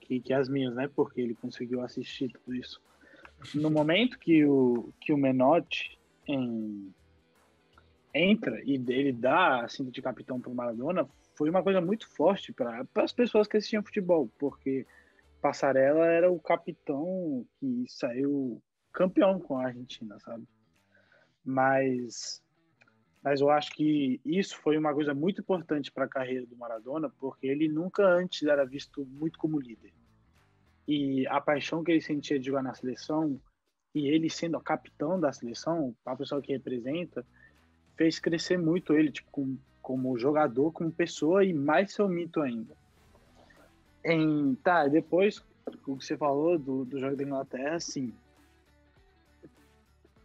que as minhas, né? Porque ele conseguiu assistir tudo isso. No momento que o Menotti entra e ele dá a cinta de capitão para o Maradona, foi uma coisa muito forte para as pessoas que assistiam futebol, porque Passarella era o capitão que saiu campeão com a Argentina, sabe? Mas eu acho que isso foi uma coisa muito importante para a carreira do Maradona, porque ele nunca antes era visto muito como líder. E a paixão que ele sentia de jogar na seleção, e ele sendo o capitão da seleção, a pessoa que representa, fez crescer muito ele, tipo, como jogador, como pessoa, e mais seu mito ainda. Depois, o que você falou do jogo da Inglaterra, sim.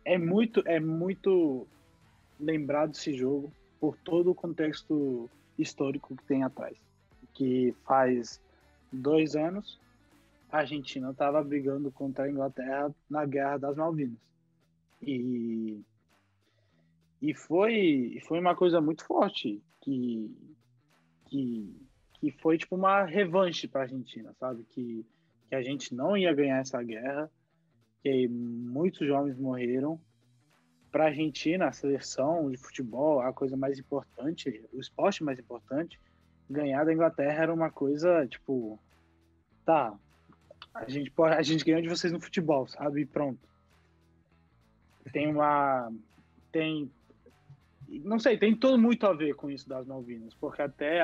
É muito lembrado esse jogo por todo o contexto histórico que tem atrás. Que faz 2 anos, a Argentina estava brigando contra a Inglaterra na Guerra das Malvinas. E foi uma coisa muito forte que foi tipo uma revanche para a Argentina, sabe? Que a gente não ia ganhar essa guerra, que muitos jovens morreram. Para a Argentina, a seleção de futebol, a coisa mais importante, o esporte mais importante, ganhar da Inglaterra era uma coisa, tipo, tá, a gente ganhou de vocês no futebol, sabe? E pronto. Não sei, tem tudo muito a ver com isso das Malvinas, porque até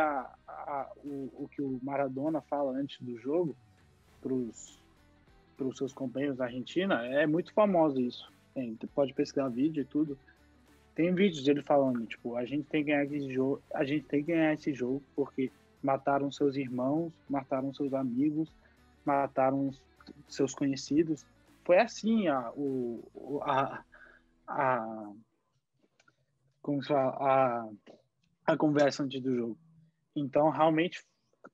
o que o Maradona fala antes do jogo para os seus companheiros da Argentina, é muito famoso isso. Pode pesquisar vídeo e tudo. Tem vídeos dele falando, tipo, a gente tem que ganhar esse jogo porque mataram seus irmãos, mataram seus amigos, mataram seus conhecidos. Foi assim como se fala, a conversa antes do jogo. Então, realmente,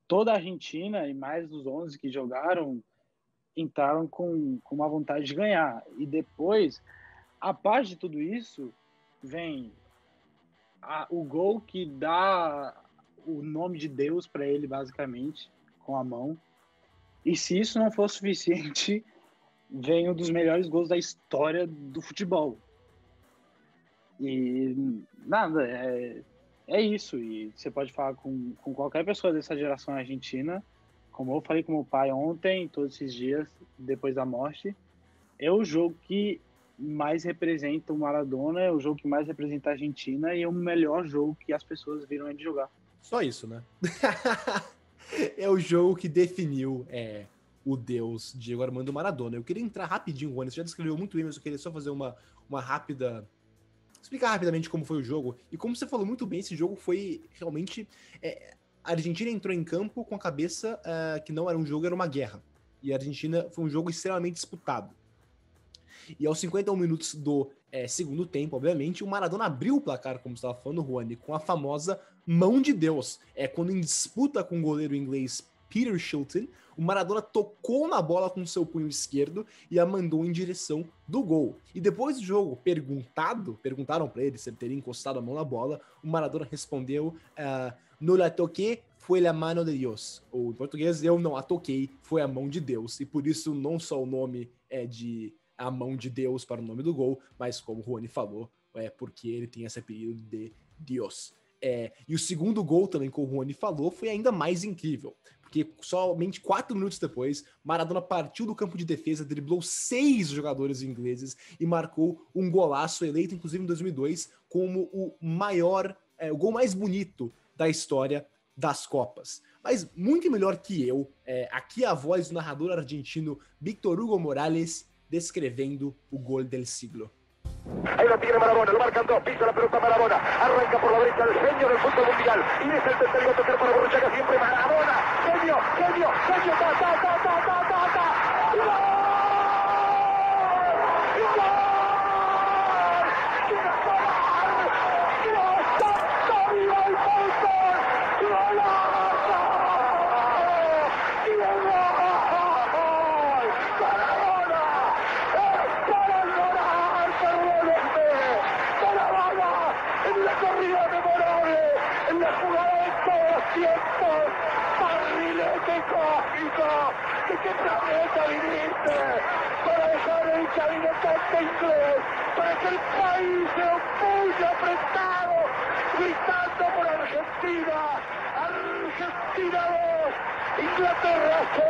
toda a Argentina e mais os 11 que jogaram entraram com uma vontade de ganhar. E depois, a parte de tudo isso, vem o gol que dá o nome de Deus para ele, basicamente, com a mão. E se isso não for suficiente, vem um dos melhores gols da história do futebol. E nada, é isso. E você pode falar com qualquer pessoa dessa geração argentina. Como eu falei com meu pai ontem, todos esses dias, depois da morte, é o jogo que mais representa o Maradona, é o jogo que mais representa a Argentina e é o melhor jogo que as pessoas viram ele jogar. Só isso, né? É o jogo que definiu o Deus Diego Armando Maradona. Eu queria entrar rapidinho, Rony, você já descreveu muito bem, mas eu queria só fazer uma rápida... Explicar rapidamente como foi o jogo. E como você falou muito bem, esse jogo foi realmente... A Argentina entrou em campo com a cabeça que não era um jogo, era uma guerra. E a Argentina foi um jogo extremamente disputado. E aos 51 minutos do segundo tempo, obviamente, o Maradona abriu o placar, como você estava falando, Juani, com a famosa mão de Deus. Quando em disputa com o goleiro inglês Peter Shilton, o Maradona tocou na bola com seu punho esquerdo e a mandou em direção do gol. E depois do jogo, perguntaram para ele se ele teria encostado a mão na bola, o Maradona respondeu... No la toqué, foi la mano de Dios. Ou em português, eu não a toquei, foi a mão de Deus. E por isso não só o nome é de a mão de Deus para o nome do gol, mas como o Rony falou, porque ele tem esse apelido de Dios. E o segundo gol também, como o Rony falou, foi ainda mais incrível. Porque somente 4 minutos depois, Maradona partiu do campo de defesa, driblou 6 jogadores ingleses e marcou um golaço, eleito inclusive em 2002 como o gol mais bonito da história das Copas. Mas muito melhor que eu, aqui a voz do narrador argentino Víctor Hugo Morales descrevendo o gol del siglo. Ahí lo tiene Maradona, lo marcan dos, pisa la pelota Maradona, arranca por la derecha el genio del fútbol mundial, y es el tercero a tocar para Borruchaga siempre Maradona, genio, viniste para dejar el caminotante inglés, para que el país se opulle apretado, gritando por Argentina. Argentina 2, Inglaterra 0.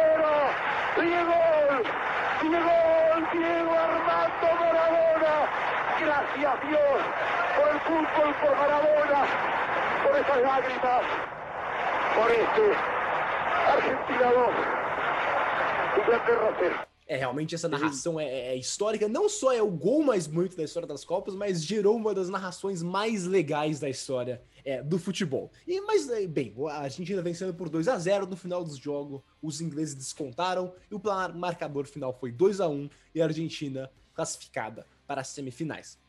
Diego Armando Maradona. Gracias Dios por el fútbol, por Maradona, por esas lágrimas, por Argentina 2, Inglaterra 0. Realmente essa narração é histórica. Não só é o gol mais bonito da história das Copas, mas gerou uma das narrações mais legais da história do futebol. Mas, bem, a Argentina vencendo por 2-0 no final do jogo. Os ingleses descontaram e o marcador final foi 2-1 e a Argentina classificada para as semifinais.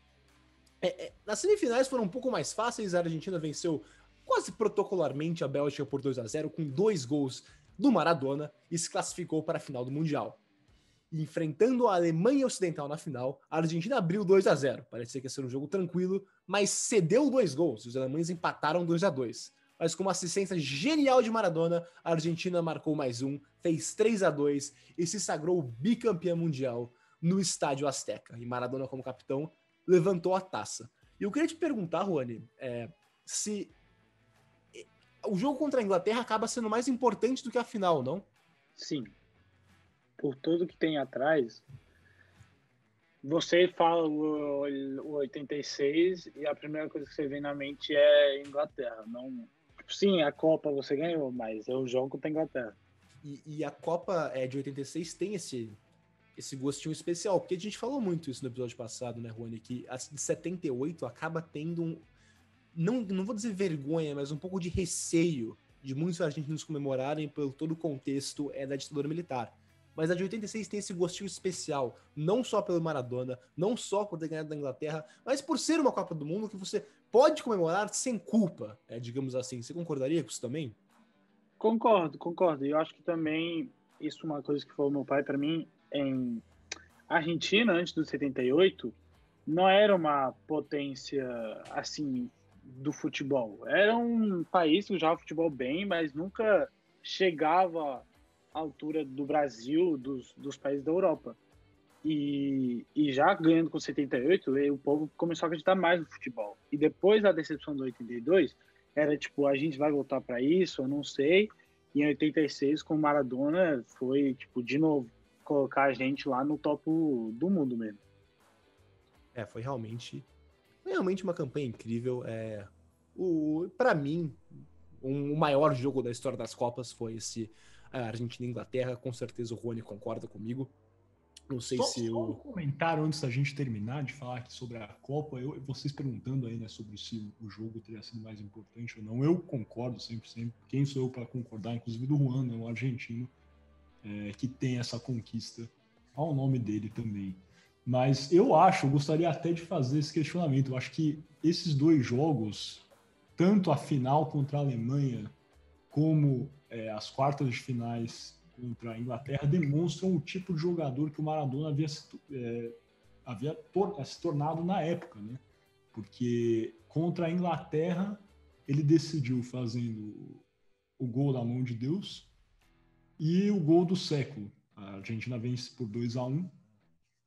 Nas semifinais foram um pouco mais fáceis. A Argentina venceu quase protocolarmente a Bélgica por 2-0 com 2 gols do Maradona e se classificou para a final do Mundial. Enfrentando a Alemanha Ocidental na final, a Argentina abriu 2-0. Parecia que ia ser um jogo tranquilo, mas cedeu 2 gols e os alemães empataram 2-2. Mas com uma assistência genial de Maradona, a Argentina marcou mais um, fez 3-2 e se sagrou bicampeã mundial no Estádio Azteca. E Maradona, como capitão, levantou a taça. E eu queria te perguntar, Juani, se o jogo contra a Inglaterra acaba sendo mais importante do que a final, não? Sim. Por tudo que tem atrás, você fala o 86 e a primeira coisa que você vê na mente é Inglaterra. Não, sim, a Copa você ganhou, mas é o jogo contra a Inglaterra. E a Copa de 86 tem esse gostinho especial, porque a gente falou muito isso no episódio passado, né, Juani, que a de 78 acaba tendo não vou dizer vergonha, mas um pouco de receio de muitos argentinos comemorarem pelo todo o contexto da ditadura militar. Mas a de 86 tem esse gostinho especial, não só pelo Maradona, não só por ter ganhado da Inglaterra, mas por ser uma Copa do Mundo que você pode comemorar sem culpa, digamos assim. Você concordaria com isso também? Concordo. E eu acho que também, isso é uma coisa que falou meu pai para mim, em Argentina, antes do 78, não era uma potência, assim, do futebol. Era um país que jogava futebol bem, mas nunca chegava altura do Brasil, dos países da Europa. E já ganhando com 78, o povo começou a acreditar mais no futebol. E depois da decepção do 82, era tipo, a gente vai voltar para isso, eu não sei. E em 86, com o Maradona, foi tipo, de novo, colocar a gente lá no topo do mundo mesmo. Foi realmente uma campanha incrível. Para mim, o maior jogo da história das Copas foi esse Argentina e Inglaterra. Com certeza o Rony concorda comigo. Não sei se um comentário antes da gente terminar de falar aqui sobre a Copa. Vocês perguntando aí, né, sobre se o jogo teria sido mais importante ou não. Eu concordo 100%. Quem sou eu para concordar? Inclusive do Juan, né, um argentino que tem essa conquista ao nome dele também. Mas eu gostaria até de fazer esse questionamento. Eu acho que esses 2 jogos, tanto a final contra a Alemanha como as quartas de finais contra a Inglaterra, demonstram o tipo de jogador que o Maradona havia se tornado na época, né? Porque contra a Inglaterra ele decidiu fazendo o gol da mão de Deus e o gol do século. A Argentina vence por 2-1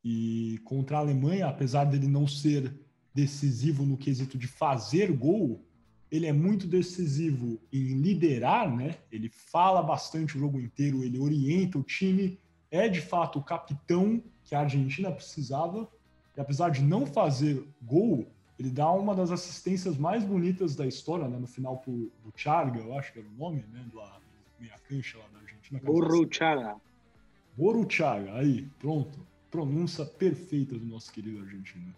e contra a Alemanha, apesar dele não ser decisivo no quesito de fazer gol, ele é muito decisivo em liderar, né? Ele fala bastante o jogo inteiro, ele orienta o time, é de fato o capitão que a Argentina precisava, e apesar de não fazer gol, ele dá uma das assistências mais bonitas da história, né? No final pro Charga, eu acho que era o nome, né? Do meia-cancha lá da Argentina. Boruchaga, aí, pronto. Pronúncia perfeita do nosso querido argentino.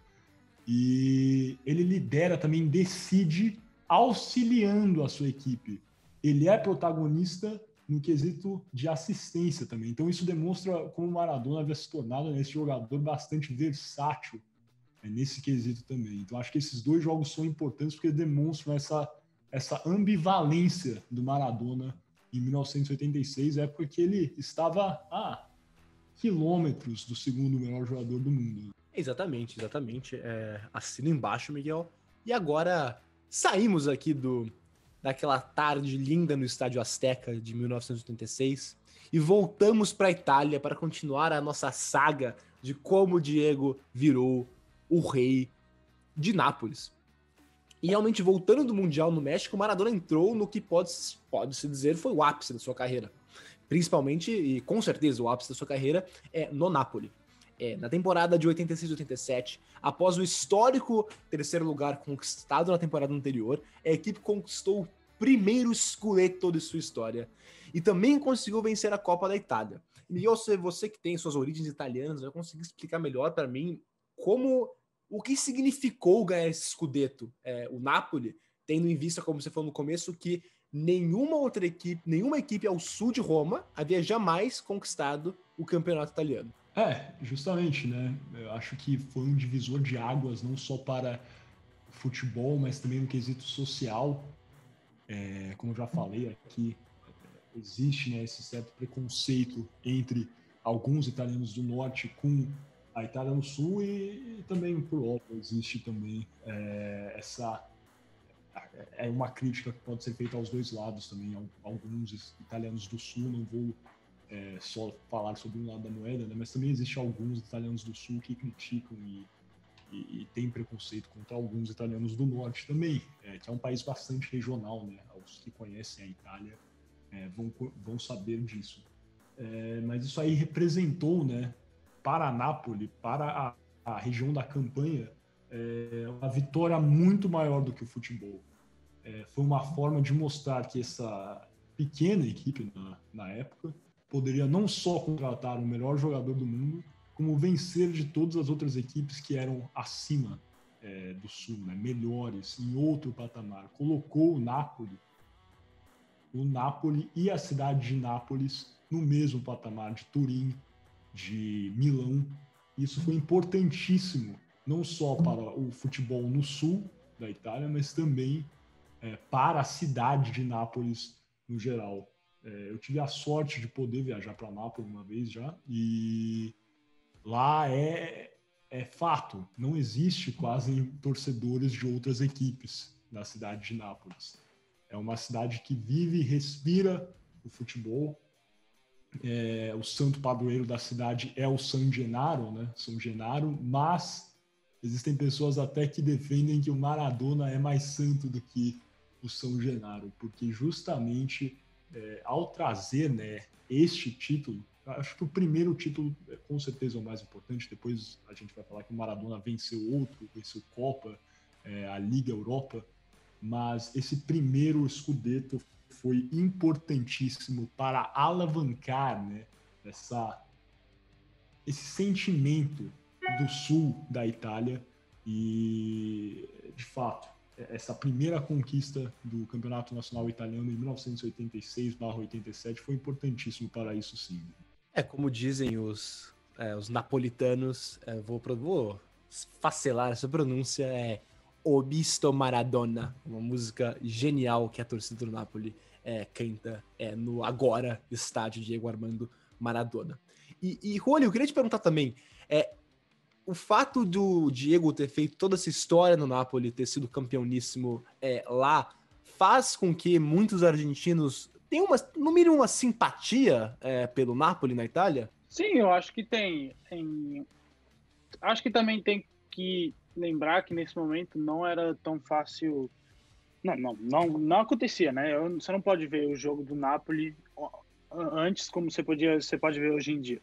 E ele lidera também, decide auxiliando a sua equipe. Ele é protagonista no quesito de assistência também. Então isso demonstra como o Maradona havia se tornado esse jogador bastante versátil nesse quesito também. Então acho que esses 2 jogos são importantes porque demonstram essa ambivalência do Maradona em 1986, época que ele estava a quilômetros do segundo melhor jogador do mundo. Exatamente. Assina embaixo, Miguel. E agora saímos aqui daquela tarde linda no Estádio Azteca de 1986 e voltamos para a Itália para continuar a nossa saga de como o Diego virou o rei de Nápoles. E realmente, voltando do Mundial no México, o Maradona entrou no que pode-se dizer foi o ápice da sua carreira. Principalmente, e com certeza o ápice da sua carreira, é no Napoli. Na temporada de 86-87, após o histórico terceiro lugar conquistado na temporada anterior, a equipe conquistou o primeiro Scudetto de sua história e também conseguiu vencer a Copa da Itália. E você que tem suas origens italianas vai conseguir explicar melhor para mim o que significou ganhar esse Scudetto. O Napoli, tendo em vista, como você falou no começo, que nenhuma equipe ao sul de Roma havia jamais conquistado o campeonato italiano. Justamente, né? Eu acho que foi um divisor de águas, não só para o futebol, mas também no quesito social. Como eu já falei aqui, existe, né, esse certo preconceito entre alguns italianos do norte com a Itália no sul e também por outro. Existe também uma crítica que pode ser feita aos dois lados também. Alguns italianos do sul, não vou só falar sobre um lado da moeda, né? Mas também existe alguns italianos do sul que criticam e tem preconceito contra alguns italianos do norte também, que é um país bastante regional, né? Os que conhecem a Itália vão saber disso. Mas isso aí representou, né, para Nápoles, para a região da Campanha, uma vitória muito maior do que o futebol. Foi uma forma de mostrar que essa pequena equipe na época poderia não só contratar o melhor jogador do mundo, como vencer de todas as outras equipes que eram acima do sul, né, melhores, em outro patamar. Colocou o Napoli e a cidade de Nápoles no mesmo patamar de Turim, de Milão. Isso foi importantíssimo, não só para o futebol no sul da Itália, mas também para a cidade de Nápoles no geral. Eu tive a sorte de poder viajar para Nápoles uma vez já, e lá é fato, não existe quase torcedores de outras equipes na cidade de Nápoles. É uma cidade que vive e respira o futebol. O santo padroeiro da cidade é o San Gennaro, né? São Genaro, mas existem pessoas até que defendem que o Maradona é mais santo do que o São Genaro, porque justamente ao trazer, né, este título, acho que o primeiro título com certeza é o mais importante, depois a gente vai falar que o Maradona venceu Copa, a Liga Europa, mas esse primeiro Scudetto foi importantíssimo para alavancar, né, esse sentimento do sul da Itália e, de fato, essa primeira conquista do Campeonato Nacional Italiano em 1986/87 foi importantíssimo para isso, sim. Como dizem os napolitanos, vou facelar essa pronúncia, Ho visto Maradona, uma música genial que a torcida do Napoli canta no agora estádio Diego Armando Maradona. E Rony, eu queria te perguntar também, o fato do Diego ter feito toda essa história no Napoli, ter sido campeoníssimo lá, faz com que muitos argentinos tenham, no mínimo, uma simpatia pelo Napoli na Itália? Sim, eu acho que tem. Acho que também tem que lembrar que nesse momento não era tão fácil. Não acontecia, né? Você não pode ver o jogo do Napoli antes como você pode ver hoje em dia.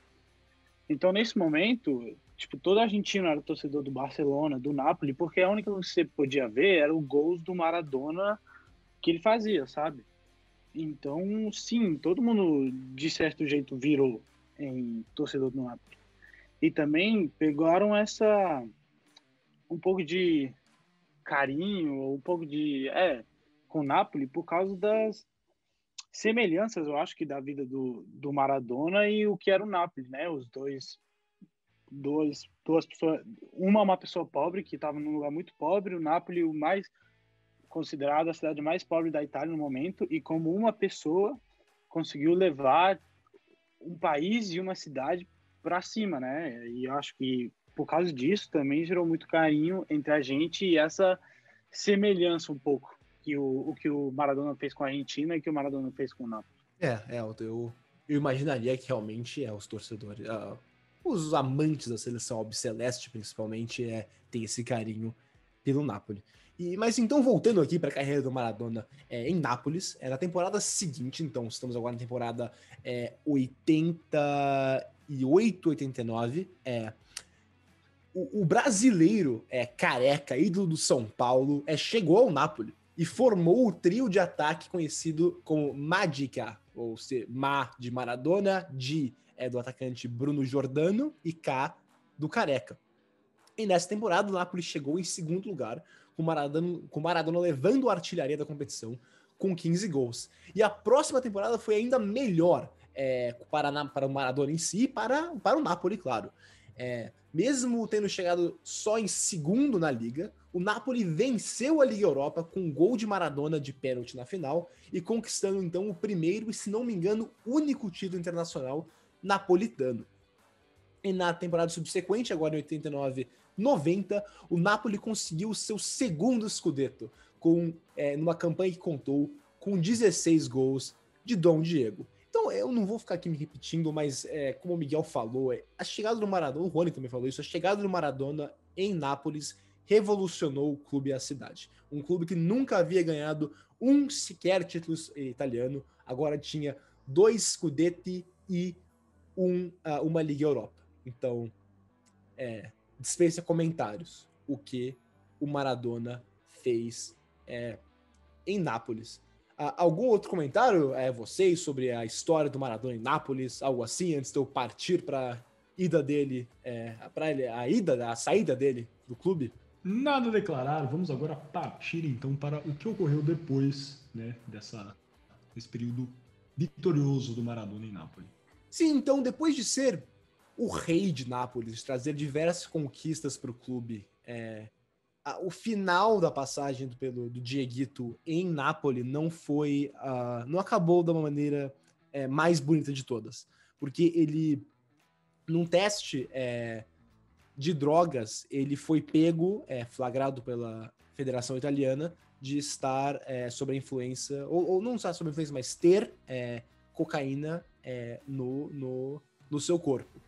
Então, nesse momento, todo argentino era torcedor do Barcelona, do Napoli, porque a única coisa que você podia ver era os gols do Maradona que ele fazia, sabe? Então, sim, todo mundo, de certo jeito, virou em torcedor do Napoli. E também pegaram um pouco de carinho, um pouco de com o Napoli por causa das semelhanças, eu acho, que da vida do Maradona e o que era o Napoli, né? Os duas pessoas, uma pessoa pobre que estava num lugar muito pobre, o Napoli o mais considerado a cidade mais pobre da Itália no momento, e como uma pessoa conseguiu levar um país e uma cidade para cima, né? E eu acho que por causa disso também gerou muito carinho entre a gente e essa semelhança um pouco que o Maradona fez com a Argentina e que o Maradona fez com o Napoli. Eu eu imaginaria que realmente os torcedores, os amantes da seleção albiceleste, principalmente, tem esse carinho pelo Napoli. Mas então, voltando aqui para a carreira do Maradona em Nápoles, na temporada seguinte, então estamos agora na temporada 88, 89, o brasileiro careca, ídolo do São Paulo, chegou ao Napoli e formou o trio de ataque conhecido como Magica, ou seja, Ma de Maradona, G do atacante Bruno Giordano e K do Careca. E nessa temporada o Napoli chegou em segundo lugar, com Maradona levando a artilharia da competição com 15 gols. E a próxima temporada foi ainda melhor para o Maradona em si e para o Napoli, claro. Mesmo tendo chegado só em segundo na Liga, o Napoli venceu a Liga Europa com um gol de Maradona de pênalti na final e conquistando então o primeiro e, se não me engano, único título internacional napolitano. E na temporada subsequente, agora em 89-90, o Napoli conseguiu o seu segundo Scudetto, numa campanha que contou com 16 gols de Dom Diego. Então, eu não vou ficar aqui me repetindo, mas como o Miguel falou, a chegada do Maradona, o Rony também falou isso, a chegada do Maradona em Nápoles revolucionou o clube e a cidade. Um clube que nunca havia ganhado sequer título italiano, agora tinha 2 Scudetti e uma Liga Europa. Então, dispensa comentários o que o Maradona fez em Nápoles. Algum outro comentário, vocês, sobre a história do Maradona em Nápoles, algo assim, antes de eu partir para a ida dele, a saída dele do clube? Nada a declarar, vamos agora partir então para o que ocorreu depois, né, desse período vitorioso do Maradona em Nápoles. Sim, então depois de ser o rei de Nápoles, de trazer diversas conquistas para o clube, o final da passagem do Dieguito em Nápoles não acabou da maneira mais bonita de todas, porque ele, num teste de drogas, ele foi pego, flagrado pela Federação Italiana, de estar sob a influência, ou não estar sob a influência, mas ter cocaína no seu corpo.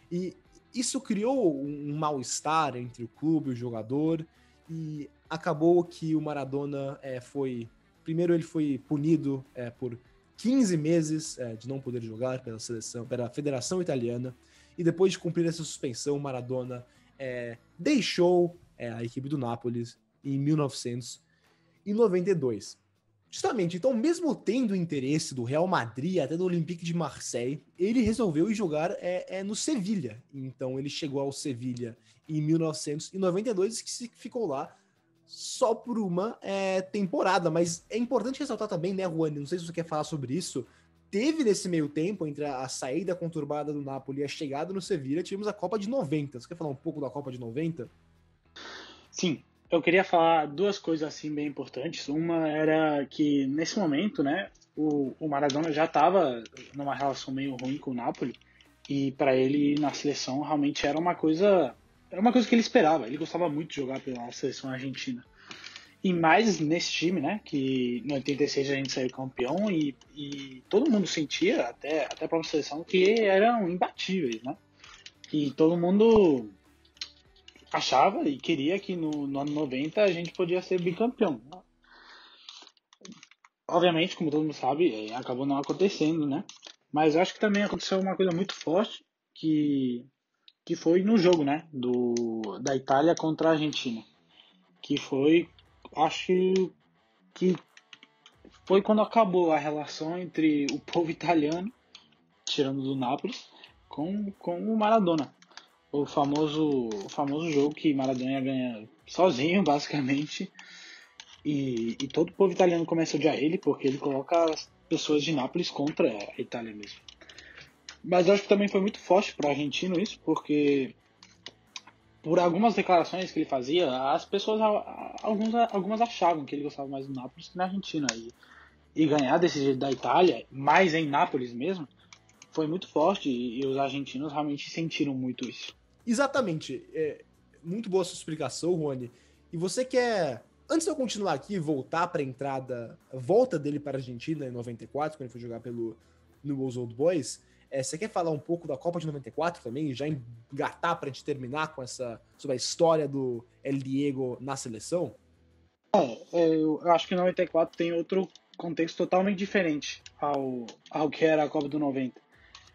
E isso criou um mal-estar entre o clube e o jogador, e acabou que o Maradona primeiro ele foi punido por 15 meses de não poder jogar pela Federação Italiana, e depois de cumprir essa suspensão, o Maradona deixou a equipe do Nápoles em 1992. Justamente, então, mesmo tendo interesse do Real Madrid, até do Olympique de Marseille, ele resolveu ir jogar no Sevilha. Então, ele chegou ao Sevilha em 1992, que ficou lá só por uma temporada. Mas é importante ressaltar também, né, Juan? Não sei se você quer falar sobre isso. Teve nesse meio tempo, entre a saída conturbada do Napoli e a chegada no Sevilha, tivemos a Copa de 90. Você quer falar um pouco da Copa de 90? Sim. Eu queria falar duas coisas assim bem importantes. Uma era que nesse momento, né, o Maradona já estava numa relação meio ruim com o Napoli, e para ele ir na seleção realmente era uma coisa que ele esperava. Ele gostava muito de jogar pela seleção argentina. E mais nesse time, né, que em 86 a gente saiu campeão e todo mundo sentia, até a própria seleção, que eram imbatíveis, né? E todo mundo achava e queria que no ano 90 a gente podia ser bicampeão. Obviamente, como todo mundo sabe, acabou não acontecendo, né? Mas eu acho que também aconteceu uma coisa muito forte que foi no jogo, né? Da Itália contra a Argentina. Que foi, acho que foi quando acabou a relação entre o povo italiano, tirando do Nápoles, com o Maradona. O famoso jogo que Maradona ganha sozinho, basicamente, e todo o povo italiano começa a odiar ele, porque ele coloca as pessoas de Nápoles contra a Itália mesmo. Mas eu acho que também foi muito forte para o argentino isso, porque por algumas declarações que ele fazia, as pessoas, algumas achavam que ele gostava mais do Nápoles que na Argentina, e ganhar desse jeito da Itália, mais em Nápoles mesmo, foi muito forte, e os argentinos realmente sentiram muito isso. Exatamente. Muito boa sua explicação, Rony. E você quer, antes de eu continuar aqui, voltar para a volta dele para a Argentina em 94, quando ele foi jogar pelo Newell's Old Boys. Você quer falar um pouco da Copa de 94 também? Já engatar para a gente terminar com sobre a história do El Diego na seleção? Eu acho que o 94 tem outro contexto totalmente diferente ao que era a Copa do 90.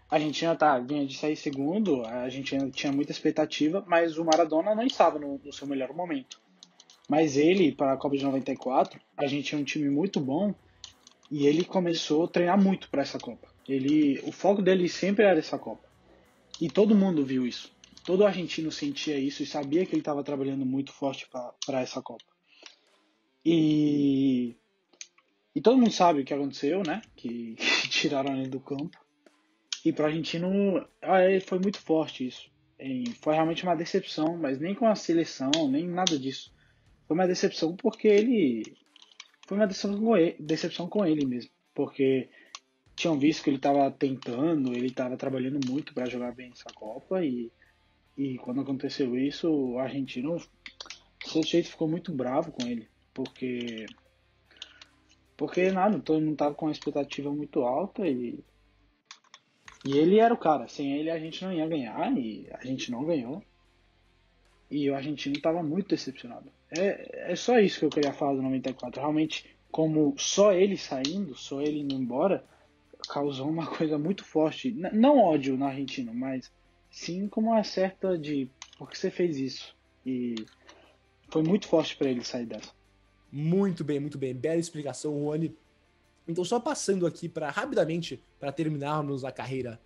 A Argentina vinha de sair segundo, a Argentina tinha muita expectativa, mas o Maradona não estava no seu melhor momento. Mas ele, para a Copa de 94, a gente tinha um time muito bom e ele começou a treinar muito para essa Copa. O foco dele sempre era essa Copa. E todo mundo viu isso. Todo argentino sentia isso e sabia que ele estava trabalhando muito forte para essa Copa. E todo mundo sabe o que aconteceu, né? Que tiraram ele do campo. E para o argentino foi muito forte isso. Foi realmente uma decepção, mas nem com a seleção, nem nada disso. Foi uma decepção porque foi uma decepção com ele mesmo. Porque tinham visto que ele estava tentando, ele estava trabalhando muito para jogar bem essa Copa. E quando aconteceu isso, o argentino, de certo jeito, ficou muito bravo com ele. Porque nada, todo mundo estava com uma expectativa muito alta e ele era o cara. Sem ele a gente não ia ganhar e a gente não ganhou. E o argentino estava muito decepcionado. É só isso que eu queria falar do 94. Realmente, como só ele saindo, só ele indo embora, causou uma coisa muito forte. Não ódio no argentino, mas sim como uma certa de por que você fez isso. E foi muito forte para ele sair dessa. Muito bem, muito bem. Bela explicação, Rony. Então, só passando aqui rapidamente para terminarmos a carreira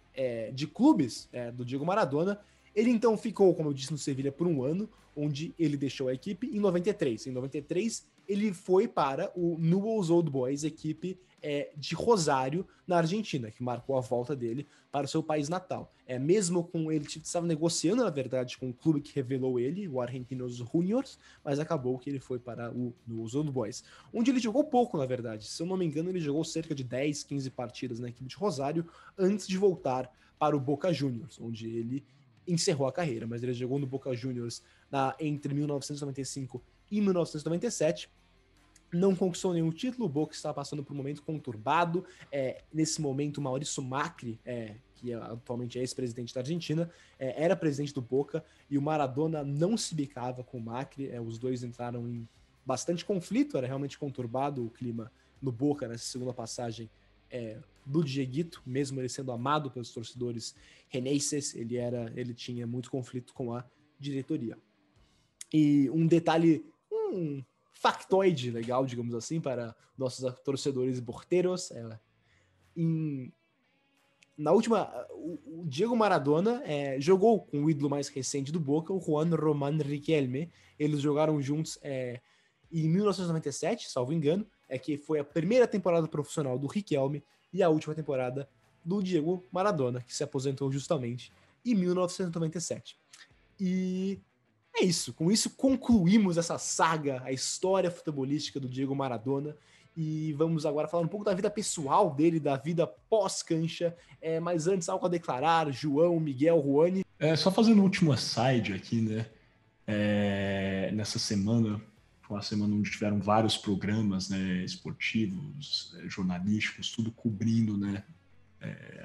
de clubes do Diego Maradona, ele então ficou, como eu disse, no Sevilha por um ano, onde ele deixou a equipe em 93. Em 93, ele foi para o Newell's Old Boys, equipe de Rosário, na Argentina, que marcou a volta dele para o seu país natal. Mesmo com ele estava negociando, na verdade, com o clube que revelou ele, o Argentinos Juniors, mas acabou que ele foi para o Newell's Old Boys, onde ele jogou pouco, na verdade. Se eu não me engano, ele jogou cerca de 10, 15 partidas na equipe de Rosário, antes de voltar para o Boca Juniors, onde ele encerrou a carreira, mas ele jogou no Boca Juniors entre 1995 e 1997, não conquistou nenhum título, o Boca está passando por um momento conturbado, nesse momento o Maurício Macri, que atualmente é ex-presidente da Argentina, era presidente do Boca, e o Maradona não se bicava com o Macri, os dois entraram em bastante conflito, era realmente conturbado o clima no Boca nessa segunda passagem do Dieguito, mesmo ele sendo amado pelos torcedores reneises, ele tinha muito conflito com a diretoria. E um detalhe, um factoide legal, digamos assim, para nossos torcedores borteiros, na última, o Diego Maradona jogou com o ídolo mais recente do Boca, o Juan Román Riquelme. Eles jogaram juntos em 1997, salvo engano, que foi a primeira temporada profissional do Riquelme e a última temporada do Diego Maradona, que se aposentou justamente em 1997. E é isso. Com isso, concluímos essa saga, a história futebolística do Diego Maradona. E vamos agora falar um pouco da vida pessoal dele, da vida pós-cancha. Mas antes, algo a declarar, João, Miguel, Ruani. Só fazendo um último aside aqui, né? Nessa semana, foi uma semana onde tiveram vários programas, né, esportivos, jornalísticos, tudo cobrindo, né,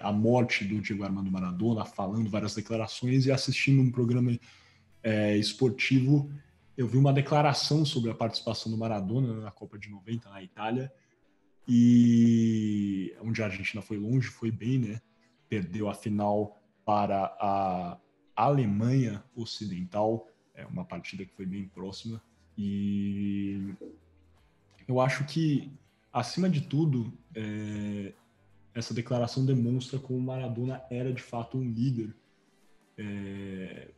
a morte do Diego Armando Maradona, falando várias declarações e assistindo um programa esportivo. Eu vi uma declaração sobre a participação do Maradona na Copa de 90 na Itália, e onde a Argentina foi longe, foi bem, né? Perdeu a final para a Alemanha Ocidental, uma partida que foi bem próxima. E eu acho que, acima de tudo, essa declaração demonstra como o Maradona era de fato um líder.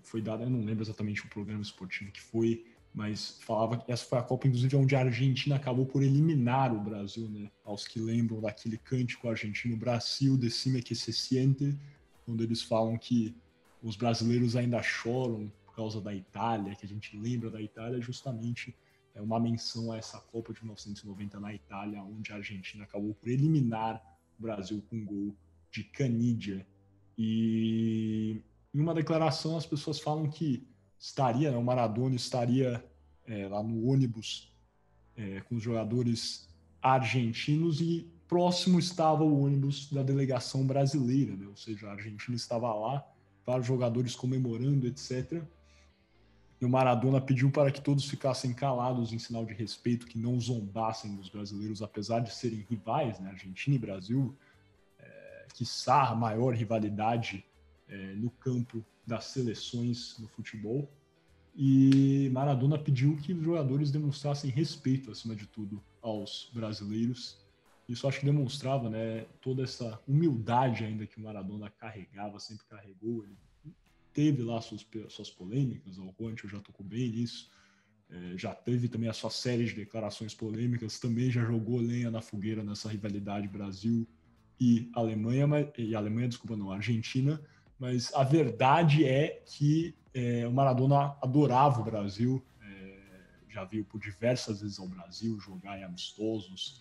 Foi dada, eu não lembro exatamente o programa esportivo que foi, mas falava que essa foi a Copa, inclusive, onde a Argentina acabou por eliminar o Brasil, né? Aos que lembram daquele cântico argentino, Brasil, decime que se siente, quando eles falam que os brasileiros ainda choram por causa da Itália, que a gente lembra da Itália, justamente uma menção a essa Copa de 1990 na Itália, onde a Argentina acabou por eliminar o Brasil com um gol de Canidia. E em uma declaração as pessoas falam que o Maradona estaria lá no ônibus com os jogadores argentinos, e próximo estava o ônibus da delegação brasileira, né? Ou seja, a Argentina estava lá, vários jogadores comemorando, etc. E o Maradona pediu para que todos ficassem calados em sinal de respeito, que não zombassem dos brasileiros, apesar de serem rivais, né? Argentina e Brasil, quiçá a maior rivalidade no campo das seleções no futebol. E Maradona pediu que os jogadores demonstrassem respeito, acima de tudo, aos brasileiros. Isso acho que demonstrava, né, toda essa humildade ainda que o Maradona carregava, sempre carregou. Ele teve lá suas polêmicas, o Juancho já tocou bem nisso, já teve também a sua série de declarações polêmicas, também já jogou lenha na fogueira nessa rivalidade Brasil e Alemanha, Argentina, mas a verdade é que o Maradona adorava o Brasil, já veio por diversas vezes ao Brasil jogar em amistosos,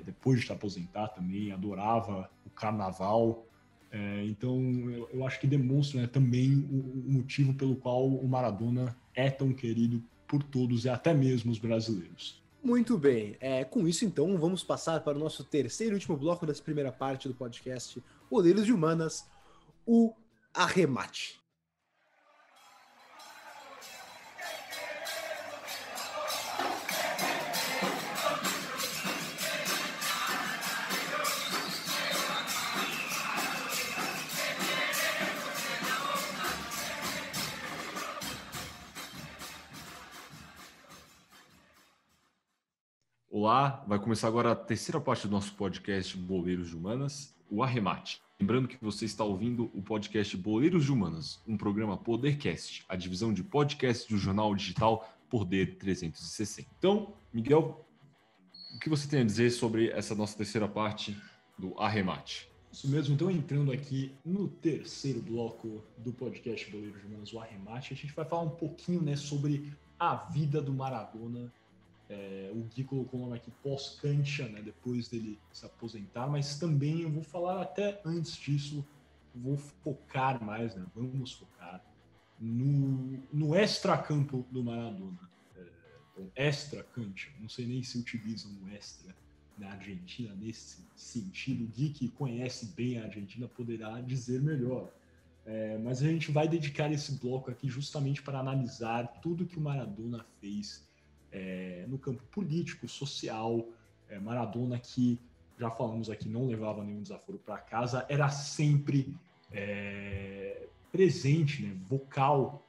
depois de se aposentar também, adorava o carnaval. Então eu acho que demonstra, né, também o motivo pelo qual o Maradona é tão querido por todos e até mesmo os brasileiros. Muito bem, com isso então vamos passar para o nosso terceiro e último bloco dessa primeira parte do podcast Boleiros de Humanas, o arremate. Olá, vai começar agora a terceira parte do nosso podcast Boleiros de Humanas, o arremate. Lembrando que você está ouvindo o podcast Boleiros de Humanas, um programa Podercast, a divisão de podcast do jornal digital Poder 360. Então, Miguel, o que você tem a dizer sobre essa nossa terceira parte do arremate? Isso mesmo, então entrando aqui no terceiro bloco do podcast Boleiros de Humanas, o arremate, a gente vai falar um pouquinho, né, sobre a vida do Maradona. O Gui colocou o nome aqui pós-cancha, né, depois dele se aposentar, mas também eu vou falar até antes disso, vou focar mais, né, vamos focar no extracampo do Maradona. Extra-cancha, não sei nem se utilizam o extra na Argentina nesse sentido. O Gui, que conhece bem a Argentina, poderá dizer melhor. Mas a gente vai dedicar esse bloco aqui justamente para analisar tudo que o Maradona fez no campo político, social. Maradona, que já falamos aqui, não levava nenhum desaforo para casa, era sempre presente, né, vocal.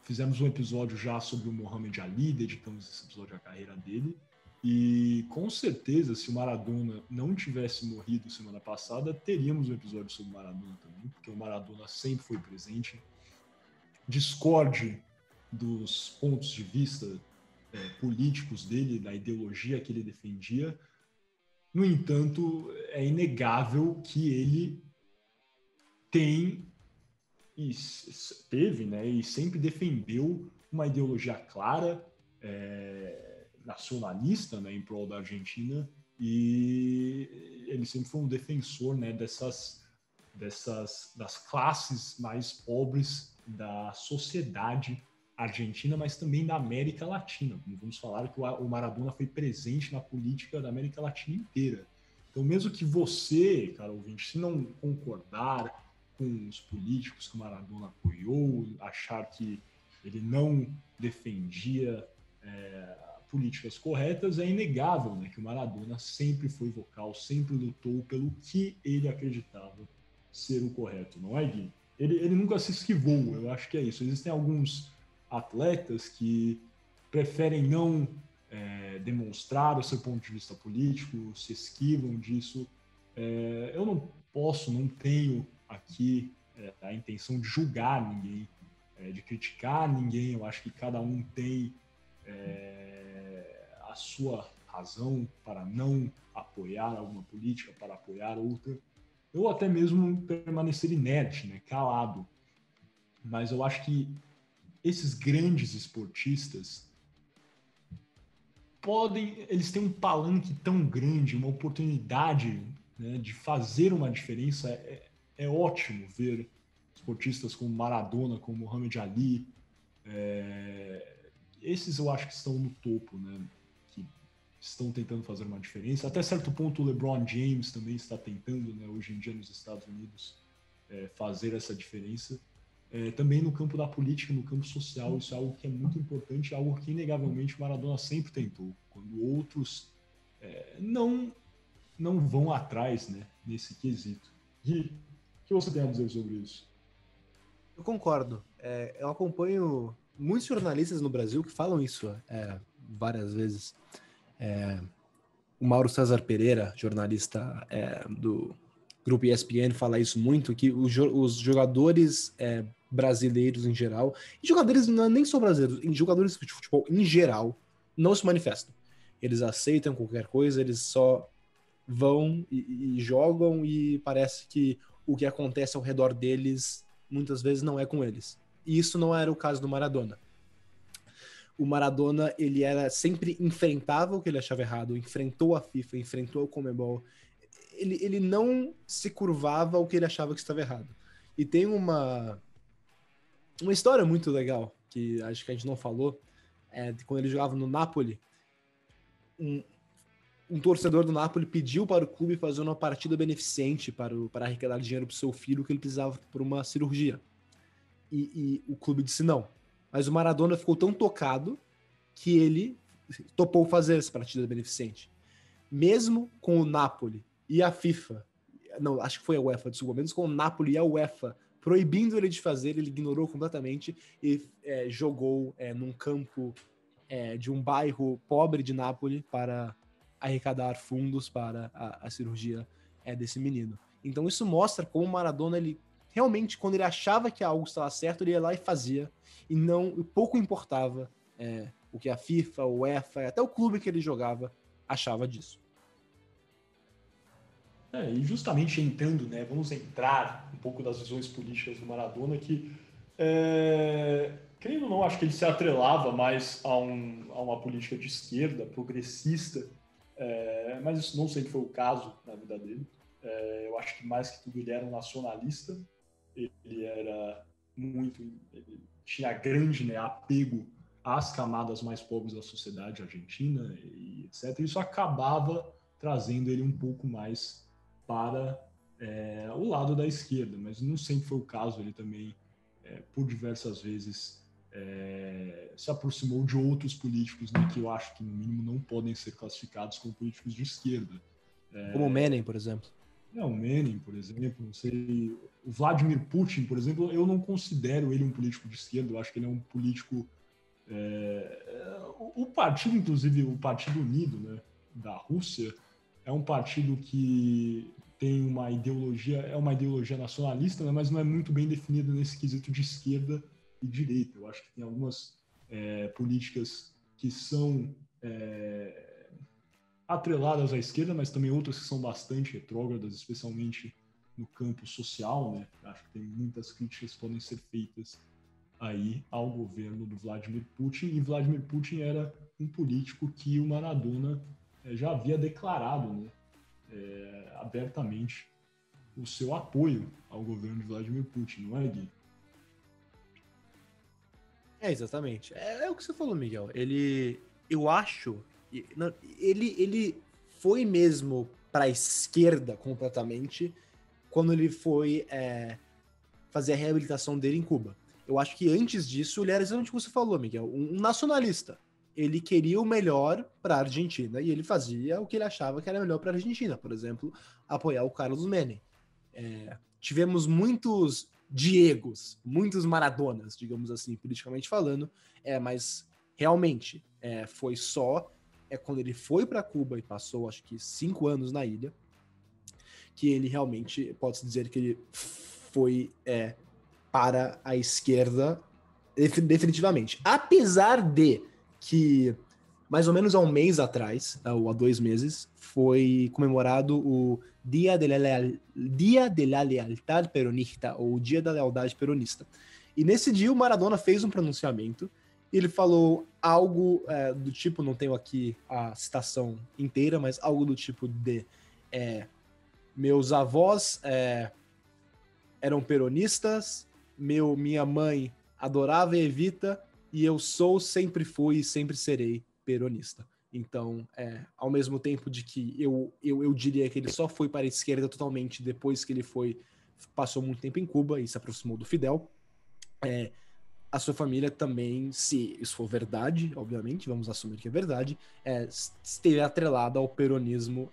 Fizemos um episódio já sobre o Muhammad Ali, dedicamos esse episódio à carreira dele. E com certeza, se o Maradona não tivesse morrido semana passada, teríamos um episódio sobre o Maradona também, porque o Maradona sempre foi presente. Discorde dos pontos de vista políticos dele, da ideologia que ele defendia. No entanto, é inegável que ele tem e teve, né, e sempre defendeu uma ideologia clara, nacionalista, né, em prol da Argentina, e ele sempre foi um defensor, né, das classes mais pobres da sociedade argentina, mas também da América Latina. Como vamos falar, que o Maradona foi presente na política da América Latina inteira. Então, mesmo que você, cara ouvinte, se não concordar com os políticos que o Maradona apoiou, achar que ele não defendia políticas corretas, é inegável, né, que o Maradona sempre foi vocal, sempre lutou pelo que ele acreditava ser o correto, não é, Gui? Ele nunca se esquivou, eu acho que é isso. Existem alguns atletas que preferem não demonstrar o seu ponto de vista político, se esquivam disso. Eu não tenho aqui a intenção de julgar ninguém, de criticar ninguém. Eu acho que cada um tem a sua razão para não apoiar alguma política, para apoiar outra, ou até mesmo permanecer inerte, né, calado. Mas eu acho que esses grandes esportistas eles têm um palanque tão grande, uma oportunidade, né, de fazer uma diferença. É ótimo ver esportistas como Maradona, como Muhammad Ali. Esses eu acho que estão no topo, né, que estão tentando fazer uma diferença. Até certo ponto o LeBron James também está tentando, né, hoje em dia nos Estados Unidos, fazer essa diferença. Também no campo da política, no campo social, isso é algo que é muito importante, algo que inegavelmente o Maradona sempre tentou, quando outros não vão atrás, né, nesse quesito. Gui, o que você tem a dizer sobre isso? Eu concordo. Eu acompanho muitos jornalistas no Brasil que falam isso várias vezes. O Mauro César Pereira, jornalista do Grupo ESPN, fala isso muito, que os jogadores brasileiros em geral, e jogadores nem só brasileiros, jogadores de futebol em geral, não se manifestam. Eles aceitam qualquer coisa, eles só vão e jogam, e parece que o que acontece ao redor deles muitas vezes não é com eles. E isso não era o caso do Maradona. O Maradona, ele sempre enfrentava o que ele achava errado, enfrentou a FIFA, enfrentou o Conmebol. Ele não se curvava ao que ele achava que estava errado. E tem uma história muito legal, que acho que a gente não falou, de quando ele jogava no Napoli. Um torcedor do Napoli pediu para o clube fazer uma partida beneficente para arrecadar dinheiro para o seu filho, que ele precisava por uma cirurgia. E o clube disse não. Mas o Maradona ficou tão tocado que ele topou fazer essa partida beneficente. Mesmo com o Napoli e a FIFA, não, acho que foi a UEFA, desculpa, menos com o Napoli e a UEFA proibindo ele de fazer, ele ignorou completamente e jogou num campo de um bairro pobre de Nápoles para arrecadar fundos para a cirurgia desse menino. Então isso mostra como o Maradona, ele realmente, quando ele achava que algo estava certo, ele ia lá e fazia, e pouco importava o que a FIFA, o UEFA, até o clube que ele jogava achava disso. E justamente entrando, né, vamos entrar um pouco das visões políticas do Maradona, que, querendo ou não, acho que ele se atrelava mais a uma política de esquerda, progressista, mas isso não sempre foi o caso na vida dele. Eu acho que mais que tudo ele era um nacionalista, ele tinha grande, né, apego às camadas mais pobres da sociedade argentina e etc. E isso acabava trazendo ele um pouco mais para o lado da esquerda, mas não sempre foi o caso. Ele também, por diversas vezes, se aproximou de outros políticos, né, que eu acho que, no mínimo, não podem ser classificados como políticos de esquerda. Como o Menem, por exemplo. O Menem, por exemplo, não sei. O Vladimir Putin, por exemplo, eu não considero ele um político de esquerda, eu acho que ele é um político... O partido, inclusive, o Partido Unido, né, da Rússia, é um partido que tem uma ideologia nacionalista, né, mas não é muito bem definida nesse quesito de esquerda e direita. Eu acho que tem algumas políticas que são atreladas à esquerda, mas também outras que são bastante retrógradas, especialmente no campo social, né? Acho que tem muitas críticas que podem ser feitas aí ao governo do Vladimir Putin, e Vladimir Putin era um político que o Maradona já havia declarado, né, abertamente o seu apoio ao governo de Vladimir Putin, não é, Gui? Exatamente. É o que você falou, Miguel. Eu acho, ele foi mesmo para a esquerda completamente quando ele foi fazer a reabilitação dele em Cuba. Eu acho que antes disso ele era exatamente o que você falou, Miguel, um nacionalista. Ele queria o melhor para a Argentina e ele fazia o que ele achava que era melhor para a Argentina, por exemplo, apoiar o Carlos Menem. Tivemos muitos Diegos, muitos Maradonas, digamos assim, politicamente falando, mas realmente foi só quando ele foi para Cuba e passou, acho que 5 anos na ilha, que ele realmente, pode-se dizer que ele foi para a esquerda definitivamente. Apesar de que, mais ou menos há um mês atrás, ou há 2 meses, foi comemorado o Dia de la Lealtad Peronista, ou o Dia da Lealdade Peronista. E nesse dia o Maradona fez um pronunciamento, e ele falou algo do tipo, não tenho aqui a citação inteira, mas algo do tipo de meus avós eram peronistas, minha mãe adorava Evita, e eu sempre fui e sempre serei peronista. Então, ao mesmo tempo de que eu diria que ele só foi para a esquerda totalmente depois que ele passou muito tempo em Cuba e se aproximou do Fidel, a sua família também, se isso for verdade, obviamente, vamos assumir que é verdade, esteve atrelada ao peronismo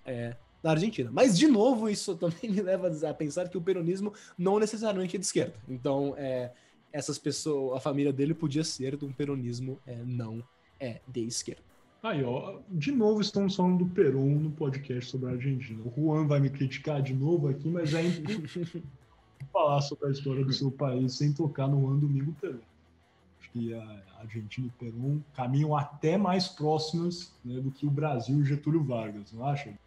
da Argentina. Mas, de novo, isso também me leva a pensar que o peronismo não necessariamente é de esquerda. Então, essas pessoas, a família dele podia ser de um peronismo não de esquerda. Aí, ó, de novo estamos falando do Perón no podcast sobre a Argentina. O Juan vai me criticar de novo aqui, mas é impossível falar sobre a história do seu país sem tocar no Juan Domingo Perón. Acho que a Argentina e o Perón caminham até mais próximas, né, do que o Brasil e o Getúlio Vargas, não acha?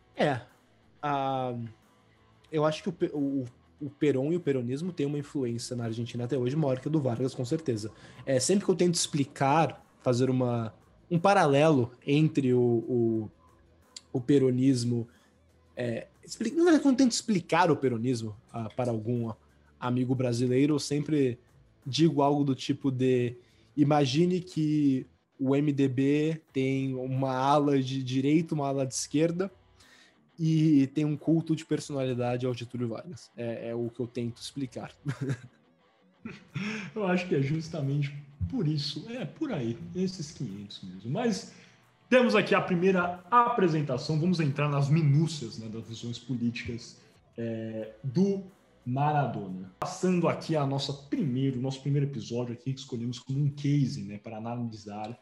Eu acho que o Perón e o peronismo têm uma influência na Argentina até hoje maior que a do Vargas, com certeza. Sempre que eu tento explicar, fazer um paralelo entre o peronismo... na verdade, quando eu tento explicar o peronismo para algum amigo brasileiro, eu sempre digo algo do tipo de... Imagine que o MDB tem uma ala de direita, uma ala de esquerda, e tem um culto de personalidade ao Getúlio Vargas. É o que eu tento explicar. Eu acho que é justamente por isso, por aí, esses 500 mesmo. Mas temos aqui a primeira apresentação, vamos entrar nas minúcias, né, das visões políticas do Maradona. Passando aqui a nosso primeiro episódio aqui, que escolhemos como um case, né, para analisar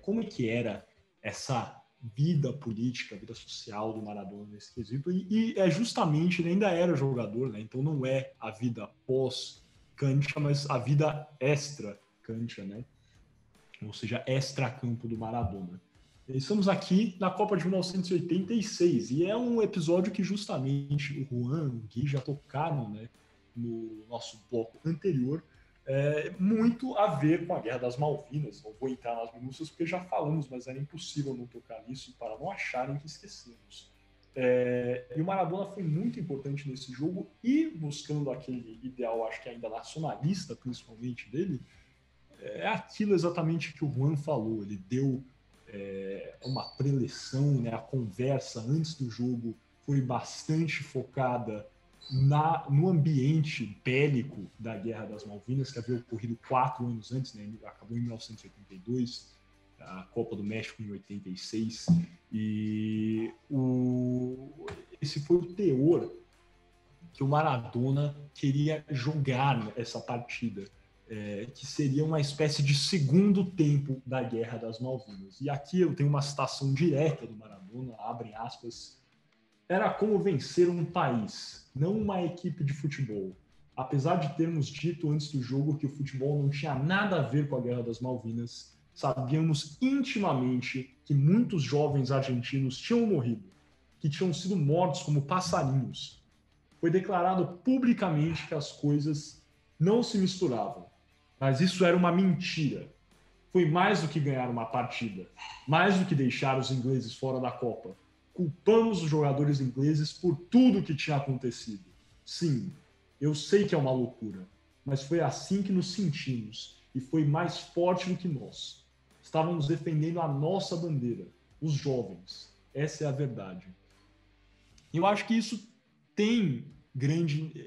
como é que era essa vida política, vida social do Maradona nesse quesito, e justamente ele ainda era jogador, né, então não é a vida pós-cancha, mas a vida extra-cancha, né, ou seja, extra-campo do Maradona. Estamos aqui na Copa de 1986 e é um episódio que justamente o Juan e o Gui já tocaram, né, no nosso bloco anterior, muito a ver com a Guerra das Malvinas. Não vou entrar nas minúcias porque já falamos, mas era impossível não tocar nisso para não acharem que esquecemos. E o Maradona foi muito importante nesse jogo e buscando aquele ideal, acho que ainda nacionalista, principalmente dele, é aquilo exatamente que o Juan falou. Ele deu uma preleção, né? A conversa antes do jogo foi bastante focada no ambiente bélico da Guerra das Malvinas, que havia ocorrido 4 anos antes, né? Acabou em 1982, a Copa do México em 86, e esse foi o teor que o Maradona queria jogar essa partida, que seria uma espécie de segundo tempo da Guerra das Malvinas. E aqui eu tenho uma citação direta do Maradona, abre aspas: era como vencer um país, não uma equipe de futebol. Apesar de termos dito antes do jogo que o futebol não tinha nada a ver com a Guerra das Malvinas, sabíamos intimamente que muitos jovens argentinos tinham morrido, que tinham sido mortos como passarinhos. Foi declarado publicamente que as coisas não se misturavam, mas isso era uma mentira. Foi mais do que ganhar uma partida, mais do que deixar os ingleses fora da Copa. Culpamos os jogadores ingleses por tudo que tinha acontecido. Sim, eu sei que é uma loucura, mas foi assim que nos sentimos e foi mais forte do que nós. Estávamos defendendo a nossa bandeira, os jovens. Essa é a verdade. Eu acho que isso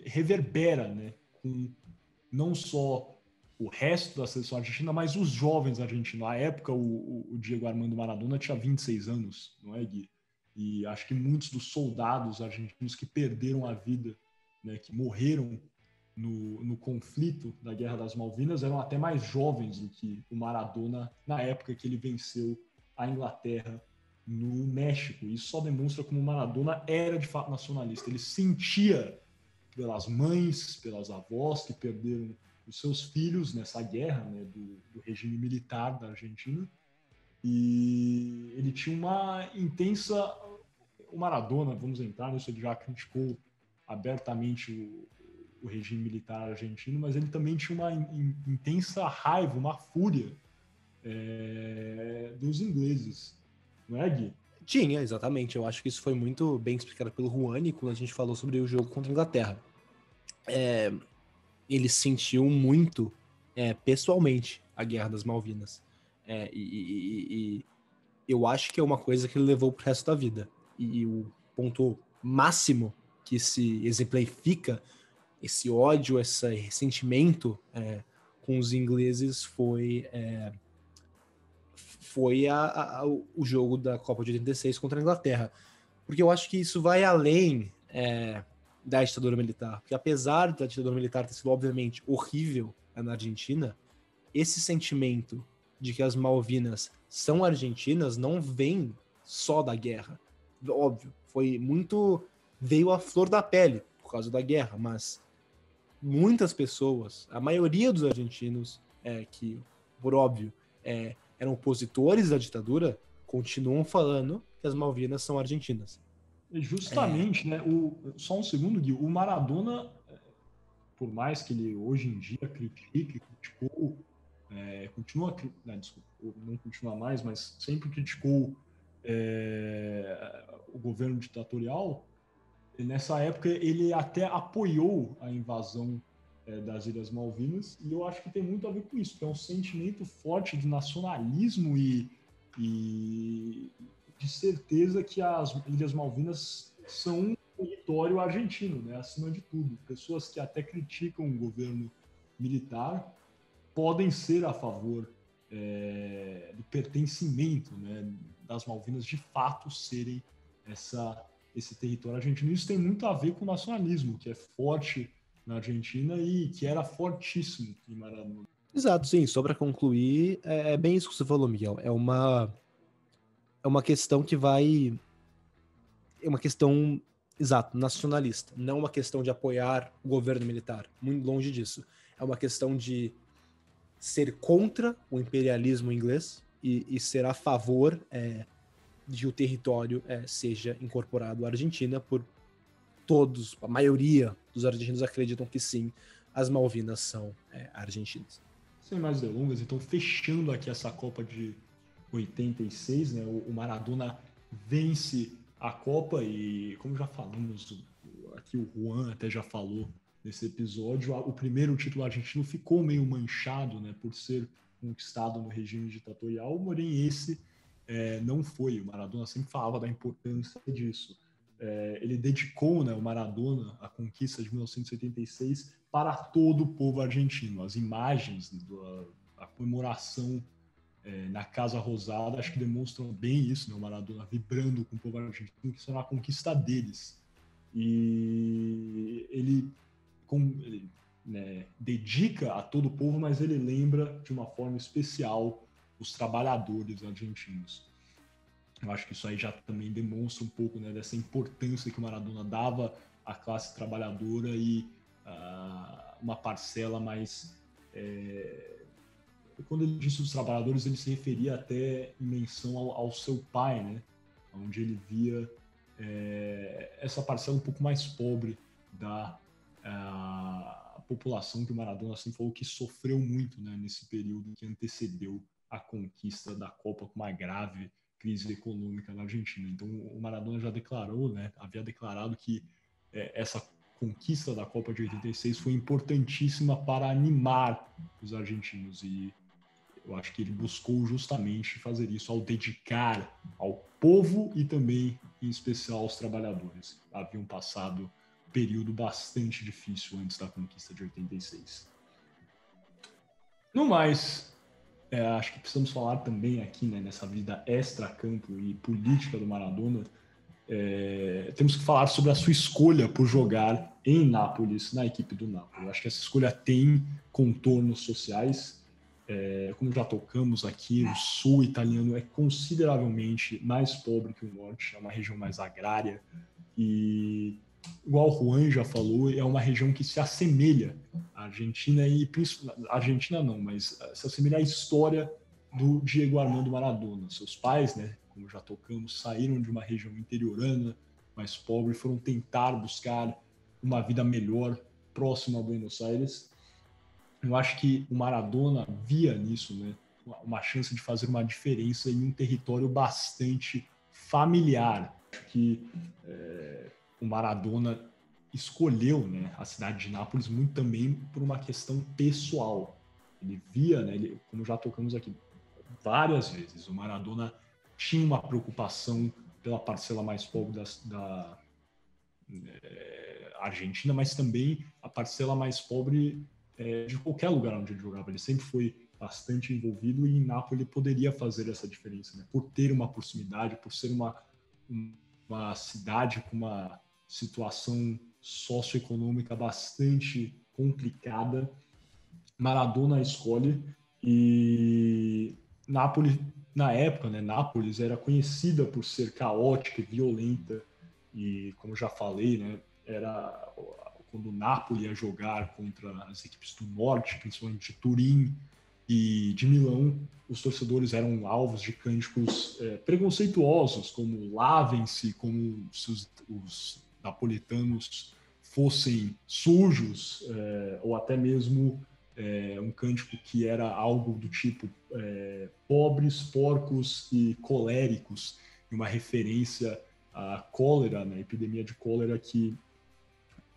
reverbera, né, com não só o resto da seleção argentina, mas os jovens argentinos. Na época, o Diego Armando Maradona tinha 26 anos, não é, Gui? E acho que muitos dos soldados argentinos que perderam a vida, né, que morreram no conflito da Guerra das Malvinas, eram até mais jovens do que o Maradona na época que ele venceu a Inglaterra no México. Isso só demonstra como o Maradona era de fato nacionalista. Ele sentia pelas mães, pelas avós que perderam os seus filhos nessa guerra, né, do regime militar da Argentina. E ele tinha uma intensa... O Maradona, vamos entrar nisso, ele já criticou abertamente o regime militar argentino, mas ele também tinha uma intensa raiva, uma fúria dos ingleses. Não é, Gui? Tinha, exatamente. Eu acho que isso foi muito bem explicado pelo Juani quando a gente falou sobre o jogo contra a Inglaterra. Ele sentiu muito pessoalmente a Guerra das Malvinas. eu acho que é uma coisa que ele levou pro resto da vida. E o ponto máximo que se exemplifica esse ódio, esse ressentimento com os ingleses foi o jogo da Copa de 86 contra a Inglaterra. Porque eu acho que isso vai além da ditadura militar. Porque apesar da ditadura militar ter sido, obviamente, horrível na Argentina, esse sentimento de que as Malvinas são argentinas não vem só da guerra. Óbvio, veio à flor da pele por causa da guerra, mas muitas pessoas, a maioria dos argentinos, que, por óbvio, eram opositores da ditadura, continuam falando que as Malvinas são argentinas. Justamente, né? Só um segundo, Gui. O Maradona, por mais que ele hoje em dia criticou, continua, desculpa, não continua mais, mas sempre criticou o governo ditatorial. E nessa época ele até apoiou a invasão das Ilhas Malvinas, e eu acho que tem muito a ver com isso, que é um sentimento forte de nacionalismo e de certeza que as Ilhas Malvinas são um território argentino, né, acima de tudo. Pessoas que até criticam o governo militar podem ser a favor do pertencimento, né, das Malvinas de fato serem esse território argentino. Isso tem muito a ver com o nacionalismo, que é forte na Argentina e que era fortíssimo em Maradona. Exato, sim. Só para concluir, é bem isso que você falou, Miguel. É uma questão que vai... É uma questão, exato, nacionalista. Não uma questão de apoiar o governo militar. Muito longe disso. É uma questão de ser contra o imperialismo inglês e ser a favor de o território seja incorporado à Argentina por todos, a maioria dos argentinos acreditam que sim, as Malvinas são argentinas. Sem mais delongas, então fechando aqui essa Copa de 86, né, o Maradona vence a Copa e, como já falamos, aqui o Juan até já falou nesse episódio, o primeiro título argentino ficou meio manchado, né, por ser conquistado no regime ditatorial, porém esse não foi. O Maradona sempre falava da importância disso. Ele dedicou, né, o Maradona, a conquista de 1986 para todo o povo argentino. As imagens da comemoração na Casa Rosada acho que demonstram bem isso, né, o Maradona vibrando com o povo argentino, que isso era uma conquista deles. E ele dedica a todo o povo, mas ele lembra de uma forma especial os trabalhadores argentinos. Eu acho que isso aí já também demonstra um pouco, né, dessa importância que o Maradona dava à classe trabalhadora e uma parcela mais... Quando ele disse os trabalhadores, ele se referia até em menção ao seu pai, né, onde ele via essa parcela um pouco mais pobre da população, que o Maradona sempre falou que sofreu muito, né, nesse período que antecedeu a conquista da Copa com uma grave crise econômica na Argentina. Então o Maradona já declarou, né, havia declarado que essa conquista da Copa de 86 foi importantíssima para animar os argentinos, e eu acho que ele buscou justamente fazer isso ao dedicar ao povo e também, em especial, aos trabalhadores. Haviam passado um período bastante difícil antes da conquista de 86. No mais, acho que precisamos falar também aqui, né, nessa vida extra-campo e política do Maradona, temos que falar sobre a sua escolha por jogar em Nápoles, na equipe do Nápoles. Acho que essa escolha tem contornos sociais. Como já tocamos aqui, o sul italiano é consideravelmente mais pobre que o norte, é uma região mais agrária e, igual o Juan já falou, é uma região que se assemelha à Argentina e Argentina não, mas se assemelha à história do Diego Armando Maradona. Seus pais, né, como já tocamos, saíram de uma região interiorana mais pobre e foram tentar buscar uma vida melhor próxima a Buenos Aires. Eu acho que o Maradona via nisso, né, uma chance de fazer uma diferença em um território bastante familiar. Acho que o Maradona escolheu, né, a cidade de Nápoles muito também por uma questão pessoal. Ele via, né, como já tocamos aqui várias vezes, o Maradona tinha uma preocupação pela parcela mais pobre da Argentina, mas também a parcela mais pobre de qualquer lugar onde ele jogava. Ele sempre foi bastante envolvido e em Nápoles poderia fazer essa diferença, né? Por ter uma proximidade, por ser uma cidade com uma situação socioeconômica bastante complicada. Maradona escolhe, e Nápoles, na época, né, Nápoles era conhecida por ser caótica e violenta, e como já falei, né, era quando o Napoli ia jogar contra as equipes do norte, principalmente de Turim e de Milão, os torcedores eram alvos de cânticos preconceituosos, como lavem-se, como se os napolitanos fossem sujos, ou até mesmo um cântico que era algo do tipo pobres, porcos e coléricos, uma referência à cólera, né, epidemia de cólera que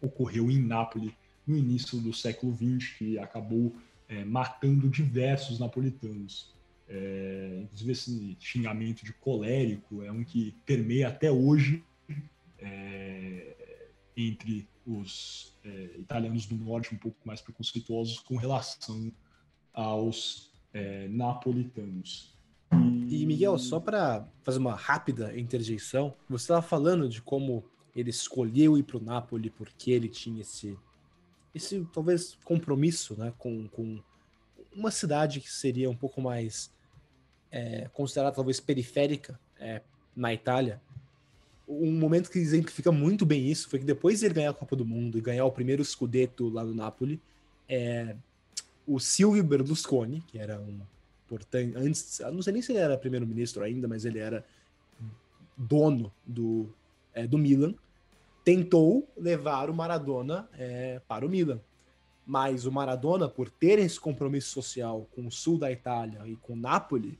ocorreu em Nápoles no início do século XX, que acabou matando diversos napolitanos. Inclusive esse xingamento de colérico é um que permeia até hoje entre os italianos do norte, um pouco mais preconceituosos com relação aos napolitanos. E Miguel, só para fazer uma rápida interjeição, você estava falando de como ele escolheu ir para o Napoli porque ele tinha esse talvez compromisso, né, com uma cidade que seria um pouco mais considerada talvez periférica na Itália. Um momento que exemplifica muito bem isso foi que depois de ele ganhar a Copa do Mundo e ganhar o primeiro Scudetto lá no Napoli, o Silvio Berlusconi, que era um importante, antes, não sei nem se ele era primeiro-ministro ainda, mas ele era dono do Milan, tentou levar o Maradona para o Milan. Mas o Maradona, por ter esse compromisso social com o sul da Itália e com o Napoli,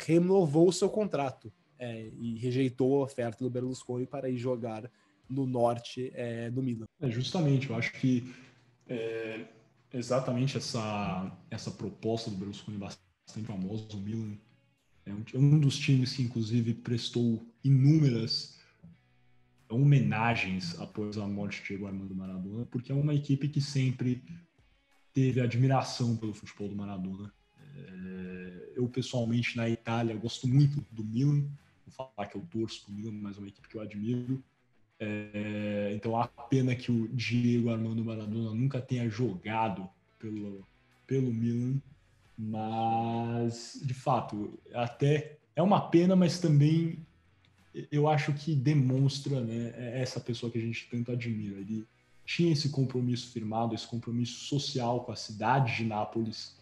renovou o seu contrato e rejeitou a oferta do Berlusconi para ir jogar no norte do Milan. Justamente, eu acho que exatamente essa proposta do Berlusconi bastante famosa. O Milan é um dos times que, inclusive, prestou inúmeras homenagens após a morte de Diego Armando Maradona, porque é uma equipe que sempre teve admiração pelo futebol do Maradona. Eu, pessoalmente, na Itália, gosto muito do Milan. Vou falar que eu torço pro Milan, mas é uma equipe que eu admiro. Então, a pena que o Diego Armando Maradona nunca tenha jogado pelo Milan, mas, de fato, até é uma pena, mas também eu acho que demonstra, né, essa pessoa que a gente tanto admira. Ele tinha esse compromisso firmado, esse compromisso social com a cidade de Nápoles,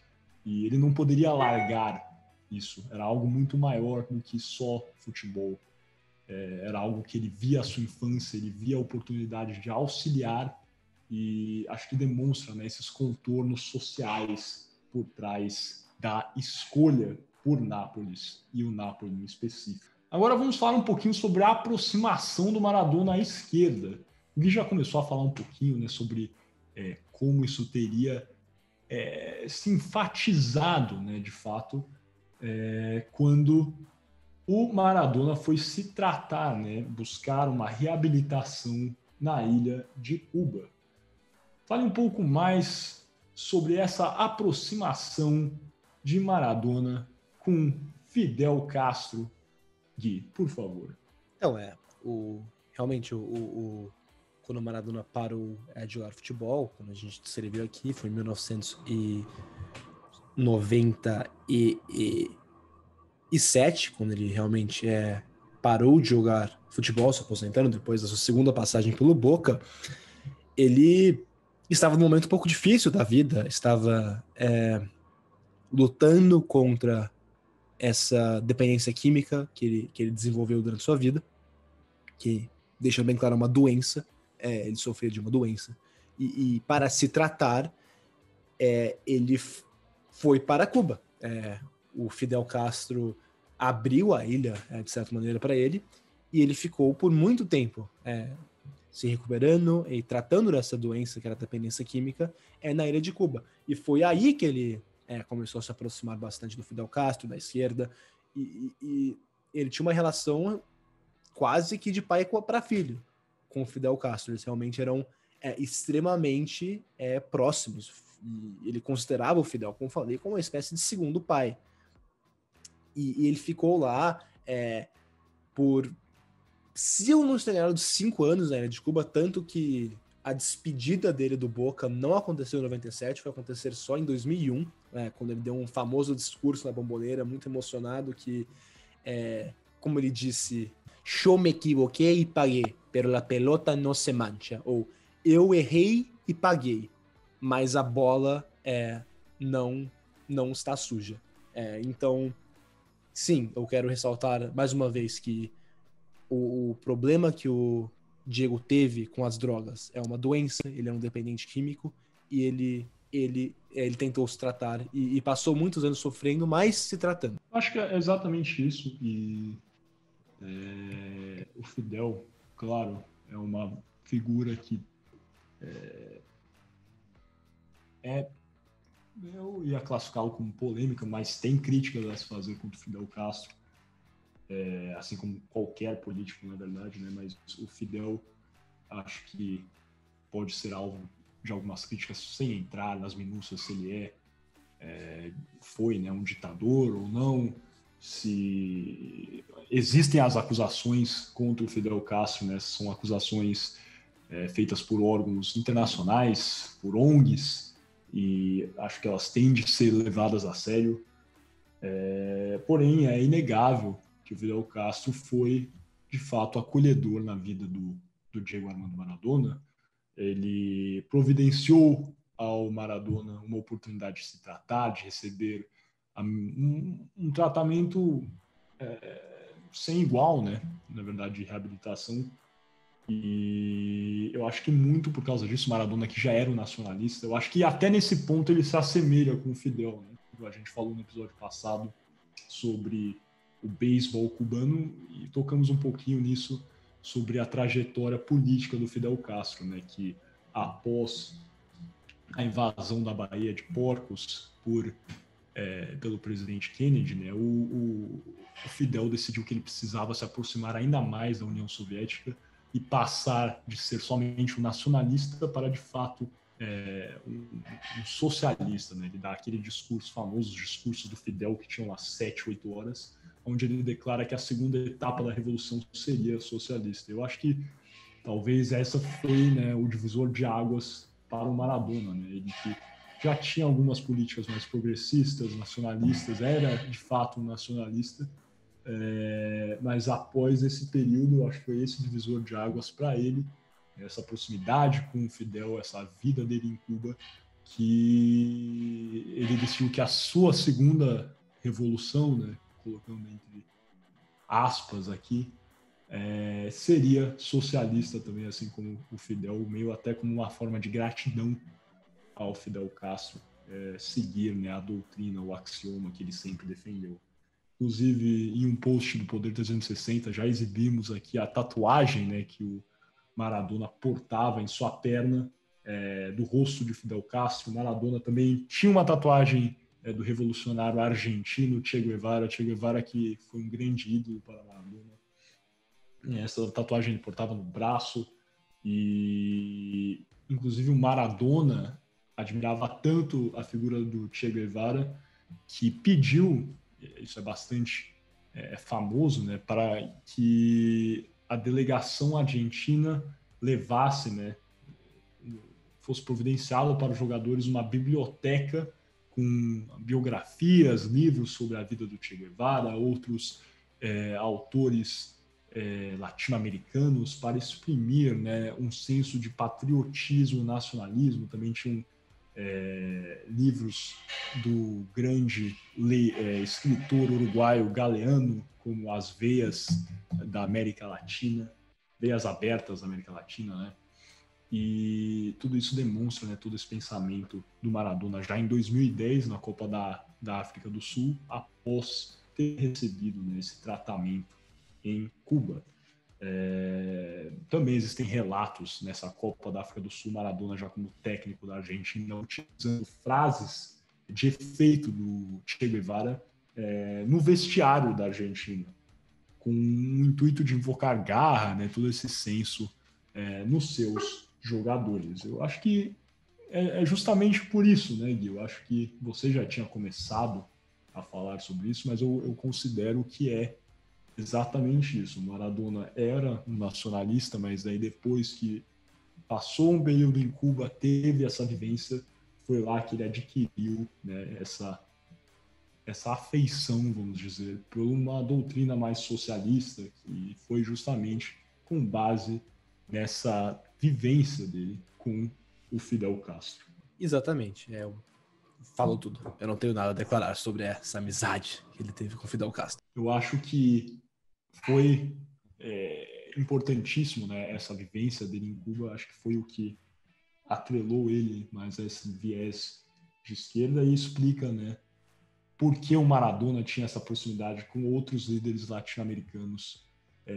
e ele não poderia largar isso. Era algo muito maior do que só futebol. Era algo que ele via a sua infância, ele via a oportunidade de auxiliar, e acho que demonstra, né, esses contornos sociais por trás da escolha por Nápoles, e o Napoli em específico. Agora vamos falar um pouquinho sobre a aproximação do Maradona à esquerda. O Gui já começou a falar um pouquinho, né, sobre como isso teria se enfatizado, né, de fato, quando o Maradona foi se tratar, né, buscar uma reabilitação na ilha de Cuba. Fale um pouco mais sobre essa aproximação de Maradona com Fidel Castro. Gui, por favor. Então, realmente, quando o Maradona parou de jogar futebol, quando a gente escreveu aqui, foi em 1997, quando ele realmente parou de jogar futebol, se aposentando, depois da sua segunda passagem pelo Boca. Ele estava num momento um pouco difícil da vida, estava lutando contra essa dependência química que ele desenvolveu durante sua vida, que, deixa bem claro, uma doença. Ele sofria de uma doença. E para se tratar, ele foi para Cuba. O Fidel Castro abriu a ilha, de certa maneira, para ele, e ele ficou por muito tempo se recuperando e tratando dessa doença, que era a dependência química, na ilha de Cuba. E foi aí que ele começou a se aproximar bastante do Fidel Castro, da esquerda, e ele tinha uma relação quase que de pai para filho com o Fidel Castro. Eles realmente eram extremamente próximos. E ele considerava o Fidel, como eu falei, como uma espécie de segundo pai. E ele ficou lá por, se eu não estou enganado, 5 anos, né, de Cuba, tanto que a despedida dele do Boca não aconteceu em 97, foi acontecer só em 2001, quando ele deu um famoso discurso na Bomboneira, muito emocionado, que, como ele disse, yo me equivoquei e paguei, pero la pelota no se mancha, ou eu errei e paguei, mas a bola não está suja. Então, sim, eu quero ressaltar mais uma vez que o problema que o Diego teve com as drogas é uma doença, ele é um dependente químico e ele tentou se tratar e passou muitos anos sofrendo, mas se tratando. Acho que é exatamente isso. E o Fidel, claro, é uma figura que eu ia classificá-lo como polêmica, mas tem críticas a se fazer contra o Fidel Castro, assim como qualquer político, na verdade, né? Mas o Fidel, acho que pode ser alvo de algumas críticas sem entrar nas minúcias se ele foi, né, um ditador ou não, se existem as acusações contra o Fidel Castro, né? São acusações feitas por órgãos internacionais, por ONGs, e acho que elas têm de ser levadas a sério. Porém, é inegável que o Fidel Castro foi, de fato, acolhedor na vida do Diego Armando Maradona. Ele providenciou ao Maradona uma oportunidade de se tratar, de receber um tratamento sem igual, né? Na verdade, de reabilitação. E eu acho que muito por causa disso, Maradona, que já era um nacionalista, eu acho que até nesse ponto ele se assemelha com o Fidel, né? A gente falou no episódio passado sobre o beisebol cubano e tocamos um pouquinho nisso, sobre a trajetória política do Fidel Castro, né? Que após a invasão da Baía de Porcos pelo presidente Kennedy, né? O Fidel decidiu que ele precisava se aproximar ainda mais da União Soviética e passar de ser somente um nacionalista para, de fato, um socialista, né? Ele dá aquele discurso, famoso discurso do Fidel, que tinha umas 7, 8 horas, onde ele declara que a segunda etapa da Revolução seria socialista. Eu acho que talvez essa foi, né, o divisor de águas para o Maradona, né? Ele que já tinha algumas políticas mais progressistas, nacionalistas, era de fato um nacionalista, mas após esse período, eu acho que foi esse divisor de águas para ele, essa proximidade com o Fidel, essa vida dele em Cuba, que ele decidiu que a sua segunda revolução, né, colocando entre aspas aqui, seria socialista também, assim como o Fidel, meio até como uma forma de gratidão ao Fidel Castro, seguir, né, a doutrina, o axioma que ele sempre defendeu. Inclusive, em um post do Poder 360, já exibimos aqui a tatuagem, né, que o Maradona portava em sua perna, do rosto de Fidel Castro. O Maradona também tinha uma tatuagem do revolucionário argentino Che Guevara, que foi um grande ídolo para Maradona. Essa tatuagem ele portava no braço e, inclusive, o Maradona admirava tanto a figura do Che Guevara que pediu, isso é bastante famoso, né, para que a delegação argentina levasse, né, fosse providenciada para os jogadores uma biblioteca com biografias, livros sobre a vida do Che Guevara, outros autores latino-americanos, para exprimir, né, um senso de patriotismo, nacionalismo. Também tinham livros do grande escritor uruguaio Galeano, como As Veias da América Latina, Veias Abertas da América Latina, né? E tudo isso demonstra, né, todo esse pensamento do Maradona já em 2010, na Copa da África do Sul, após ter recebido, né, esse tratamento em Cuba. Também existem relatos nessa Copa da África do Sul, Maradona já como técnico da Argentina, utilizando frases de efeito do Che Guevara no vestiário da Argentina. com o intuito de invocar garra, né, todo esse senso nos seus jogadores. Eu acho que é justamente por isso, né, Gui? Eu acho que você já tinha começado a falar sobre isso, mas eu considero que é exatamente isso. O Maradona era um nacionalista, mas aí depois que passou um período em Cuba, teve essa vivência, foi lá que ele adquiriu, né, essa afeição, vamos dizer, por uma doutrina mais socialista, e foi justamente com base nessa vivência dele com o Fidel Castro. Exatamente, falou tudo. Eu não tenho nada a declarar sobre essa amizade que ele teve com o Fidel Castro. Eu acho que foi importantíssimo, né, essa vivência dele em Cuba. Acho que foi o que atrelou ele mais a esse viés de esquerda e explica, né, por que o Maradona tinha essa proximidade com outros líderes latino-americanos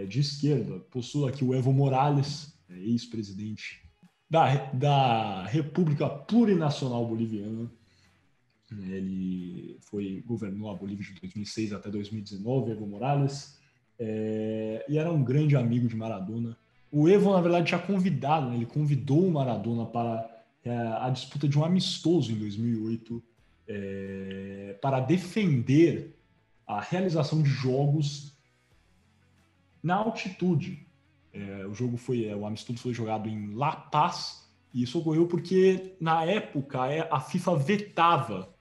de esquerda. Postula que o Evo Morales, ex-presidente da República Plurinacional Boliviana, ele governou a Bolívia de 2006 até 2019, Evo Morales, e era um grande amigo de Maradona. O Evo, na verdade, tinha convidado, né, ele convidou o Maradona para a disputa de um amistoso em 2008, para defender a realização de jogos na altitude. O amistoso foi jogado em La Paz, e isso ocorreu porque, na época, a FIFA vetava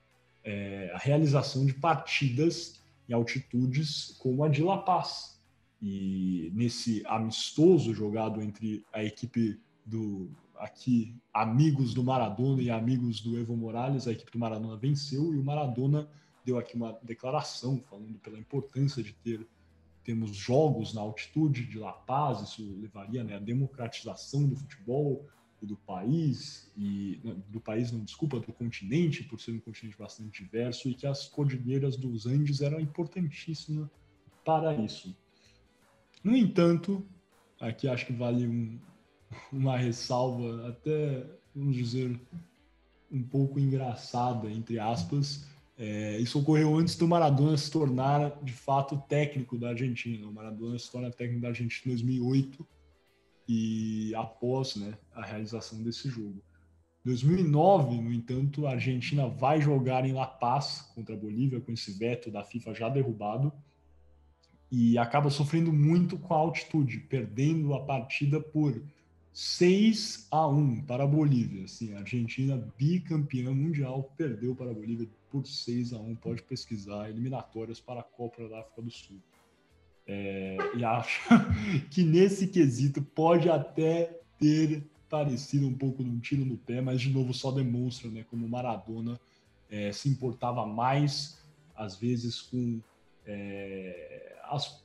a realização de partidas em altitudes como a de La Paz. E nesse amistoso jogado entre a equipe amigos do Maradona e amigos do Evo Morales, a equipe do Maradona venceu, e o Maradona deu aqui uma declaração falando pela importância de termos jogos na altitude de La Paz. Isso levaria, né, à democratização do futebol e do país, do continente, por ser um continente bastante diverso, e que as cordilheiras dos Andes eram importantíssimas para isso. No entanto, aqui acho que vale uma ressalva, até, vamos dizer, um pouco engraçada, entre aspas. Isso ocorreu antes do Maradona se tornar, de fato, técnico da Argentina. O Maradona se torna técnico da Argentina em 2008, e após, né, a realização desse jogo. Em 2009, no entanto, a Argentina vai jogar em La Paz contra a Bolívia, com esse veto da FIFA já derrubado, e acaba sofrendo muito com a altitude, perdendo a partida por 6-1 para a Bolívia. Assim, a Argentina, bicampeã mundial, perdeu para a Bolívia por 6-1. Pode pesquisar, eliminatórias para a Copa da África do Sul. E acho que nesse quesito pode até ter parecido um pouco de um tiro no pé, mas de novo só demonstra, né, como o Maradona se importava mais, às vezes, com as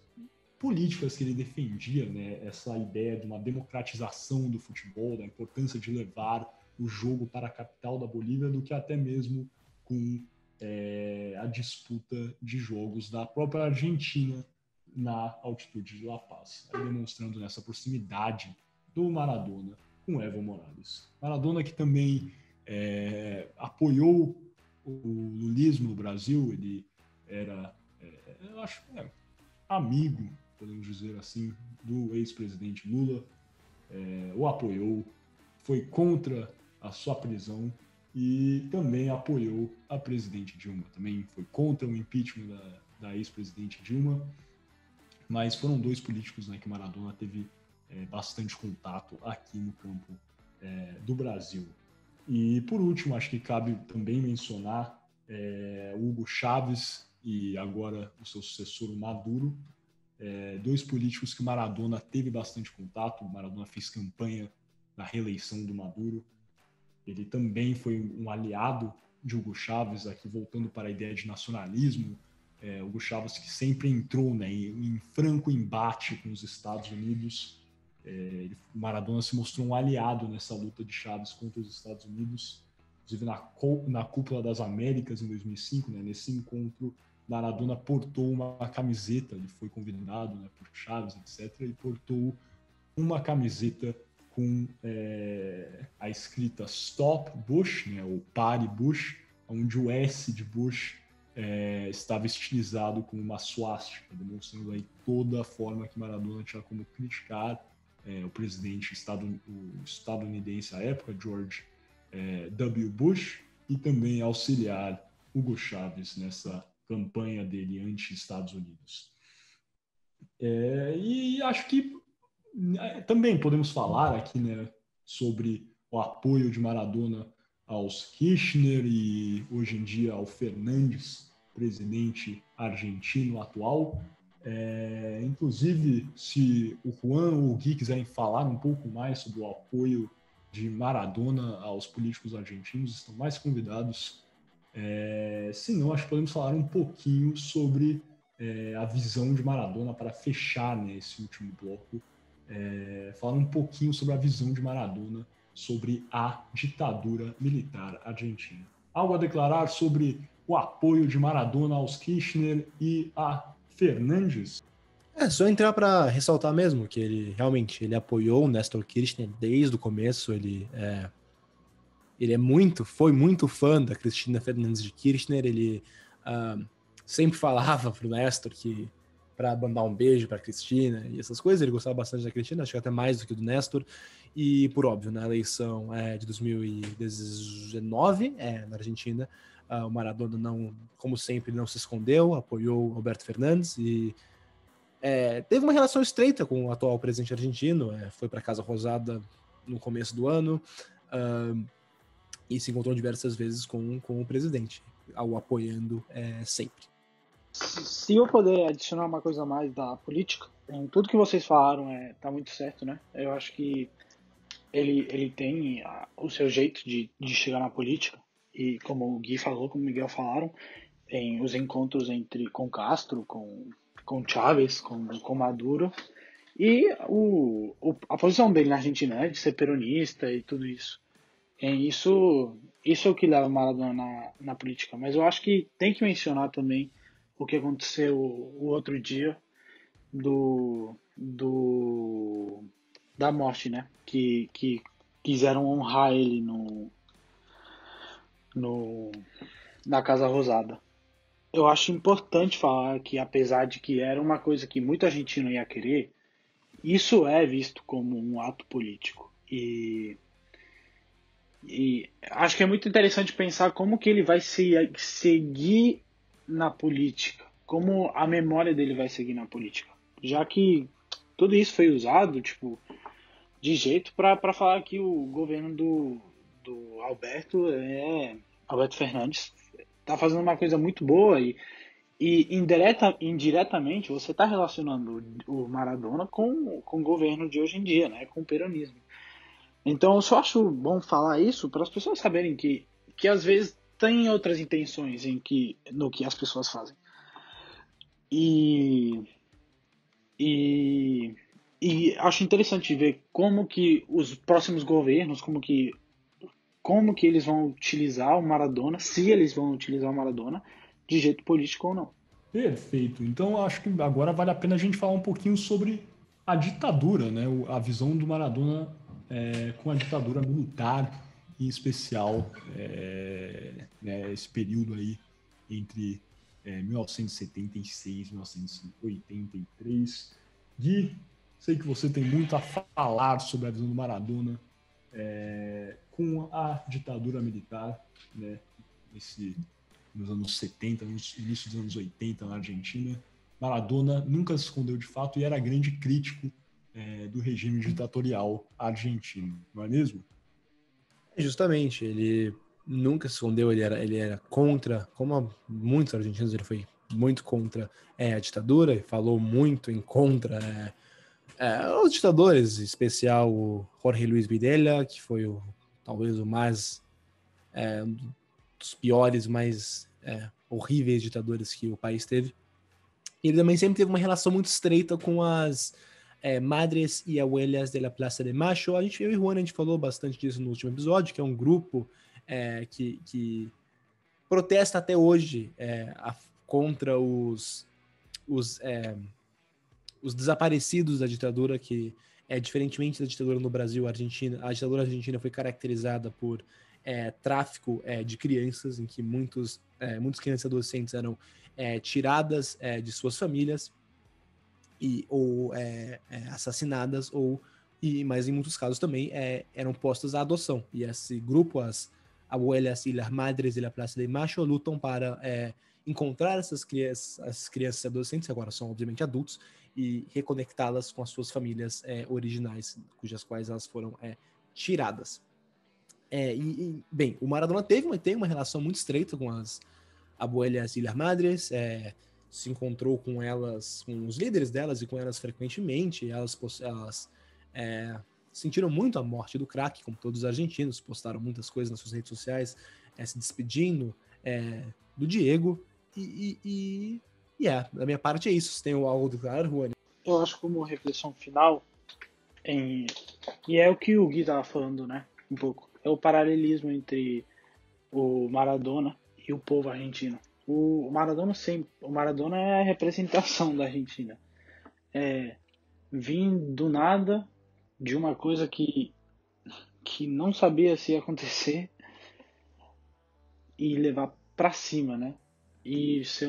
políticas que ele defendia, né, essa ideia de uma democratização do futebol, da importância de levar o jogo para a capital da Bolívia, do que até mesmo com a disputa de jogos da própria Argentina na altitude de La Paz, demonstrando nessa proximidade do Maradona com Evo Morales. Maradona, que também apoiou o lulismo no Brasil, ele era, eu acho, amigo, podemos dizer assim, do ex-presidente Lula, o apoiou, foi contra a sua prisão e também apoiou a presidente Dilma, também foi contra o impeachment da ex-presidente Dilma. Mas foram dois políticos, né, que Maradona teve bastante contato aqui no campo do Brasil. E, por último, acho que cabe também mencionar Hugo Chávez e agora o seu sucessor, o Maduro, dois políticos que Maradona teve bastante contato. O Maradona fez campanha na reeleição do Maduro. Ele também foi um aliado de Hugo Chávez, aqui voltando para a ideia de nacionalismo. Hugo Chávez, que sempre entrou, né, em franco embate com os Estados Unidos. O Maradona se mostrou um aliado nessa luta de Chávez contra os Estados Unidos. Inclusive, na Cúpula das Américas, em 2005, né, nesse encontro, Maradona portou uma camiseta, ele foi convidado, né, por Chávez, etc., e portou uma camiseta com a escrita Stop Bush, né, ou Pare Bush, onde o S de Bush estava estilizado como uma suástica, demonstrando aí toda a forma que Maradona tinha como criticar o presidente estadunidense à época, George W. Bush, e também auxiliar Hugo Chávez nessa campanha dele anti-Estados Unidos. E acho que também podemos falar aqui, né, sobre o apoio de Maradona aos Kirchner e hoje em dia ao Fernandes, presidente argentino atual. Inclusive, se o Juan ou o Gui quiserem falar um pouco mais sobre o apoio de Maradona aos políticos argentinos, estão mais convidados. Se não, acho que podemos falar um pouquinho sobre a visão de Maradona para fechar, né, esse último bloco. Falar um pouquinho sobre a visão de Maradona sobre a ditadura militar argentina. Algo a declarar sobre o apoio de Maradona aos Kirchner e a Fernandes? Só entrar para ressaltar mesmo que ele realmente apoiou o Néstor Kirchner desde o começo. Ele foi muito fã da Cristina Fernandes de Kirchner. Ele sempre falava pro Néstor que para mandar um beijo para Cristina e essas coisas. Ele gostava bastante da Cristina, acho que até mais do que do Néstor. E, por óbvio, na eleição de 2019, na Argentina, o Maradona, não, como sempre, não se escondeu, apoiou Alberto Fernandes e teve uma relação estreita com o atual presidente argentino, foi para a Casa Rosada no começo do ano e se encontrou diversas vezes com o presidente, o apoiando sempre. Se eu puder adicionar uma coisa a mais da política, tudo que vocês falaram tá muito certo, né? Eu acho que ele tem o seu jeito de chegar na política, e como o Gui falou, como o Miguel falaram, tem os encontros com Castro, com Chávez, com Maduro, e a posição dele na Argentina de ser peronista e tudo isso. Isso é o que leva Maradona na política. Mas eu acho que tem que mencionar também o que aconteceu o outro dia da morte, né? Que quiseram honrar ele na Casa Rosada. Eu acho importante falar que, apesar de que era uma coisa que muita gente não ia querer, isso é visto como um ato político. E acho que é muito interessante pensar como que ele vai seguir na política, como a memória dele vai seguir na política, já que tudo isso foi usado de jeito para falar que o governo do Alberto Fernandes está fazendo uma coisa muito boa e indiretamente você está relacionando o Maradona com o governo de hoje em dia, né, com o peronismo. Então eu só acho bom falar isso para as pessoas saberem que às vezes tem outras intenções no que as pessoas fazem. E acho interessante ver como que os próximos governos, como que eles vão utilizar o Maradona, se eles vão utilizar o Maradona de jeito político ou não. Perfeito. Então acho que agora vale a pena a gente falar um pouquinho sobre a ditadura, né? A visão do Maradona com a ditadura militar, em especial né, esse período aí entre 1976 e 1983. Gui, sei que você tem muito a falar sobre a visão do Maradona com a ditadura militar, né, nos anos 70, no início dos anos 80 na Argentina. Maradona nunca se escondeu de fato e era grande crítico do regime ditatorial argentino, não é mesmo? Justamente, ele nunca se escondeu, ele era contra, como muitos argentinos, ele foi muito contra a ditadura, e falou muito em contra os ditadores, em especial o Jorge Luis Videla, que foi talvez o mais um dos piores, mais horríveis ditadores que o país teve. E ele também sempre teve uma relação muito estreita com as Madres e Abuelas de la Plaza de Mayo. Eu e o Juan, a gente falou bastante disso no último episódio, que é um grupo que protesta até hoje contra os desaparecidos da ditadura, que diferentemente da ditadura no Brasil, a ditadura argentina foi caracterizada por tráfico de crianças, em que muitos muitas crianças e adolescentes eram tiradas de suas famílias ou assassinadas, mas em muitos casos também eram postas à adoção. E esse grupo, as abuelas e las madres de la Plaza de Mayo, lutam para encontrar essas crianças e adolescentes, que agora são obviamente adultos, e reconectá-las com as suas famílias originais, cujas quais elas foram tiradas. Bem, o Maradona tem uma relação muito estreita com as abuelas e las madres, se encontrou com elas, com os líderes delas e com elas frequentemente. Elas sentiram muito a morte do craque, como todos os argentinos, postaram muitas coisas nas suas redes sociais, se despedindo do Diego. Da minha parte é isso. Você tem algo a declarar, Juani? Eu acho, como reflexão final, e é o que o Gui estava falando, né? Um pouco. É o paralelismo entre o Maradona e o povo argentino. O Maradona é a representação da Argentina. Vim do nada, de uma coisa que não sabia se ia acontecer, e levar para cima, né? E ser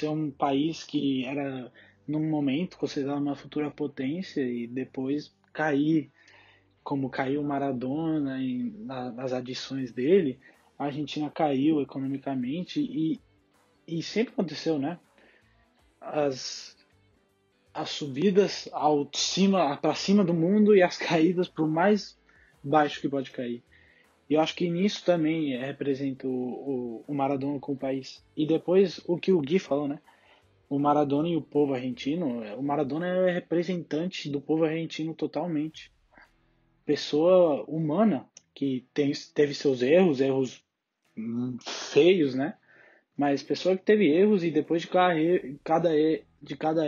um país que era, num momento, considerado uma futura potência, e depois cair, como caiu o Maradona nas adições dele. A Argentina caiu economicamente e sempre aconteceu, né? As subidas para cima do mundo, e as caídas para o mais baixo que pode cair. E eu acho que nisso também representa o Maradona com o país. E depois o que o Gui falou, né? O Maradona e o povo argentino. O Maradona é representante do povo argentino totalmente. Pessoa humana que teve seus erros feios, né? Mas pessoa que teve erros, e depois de cada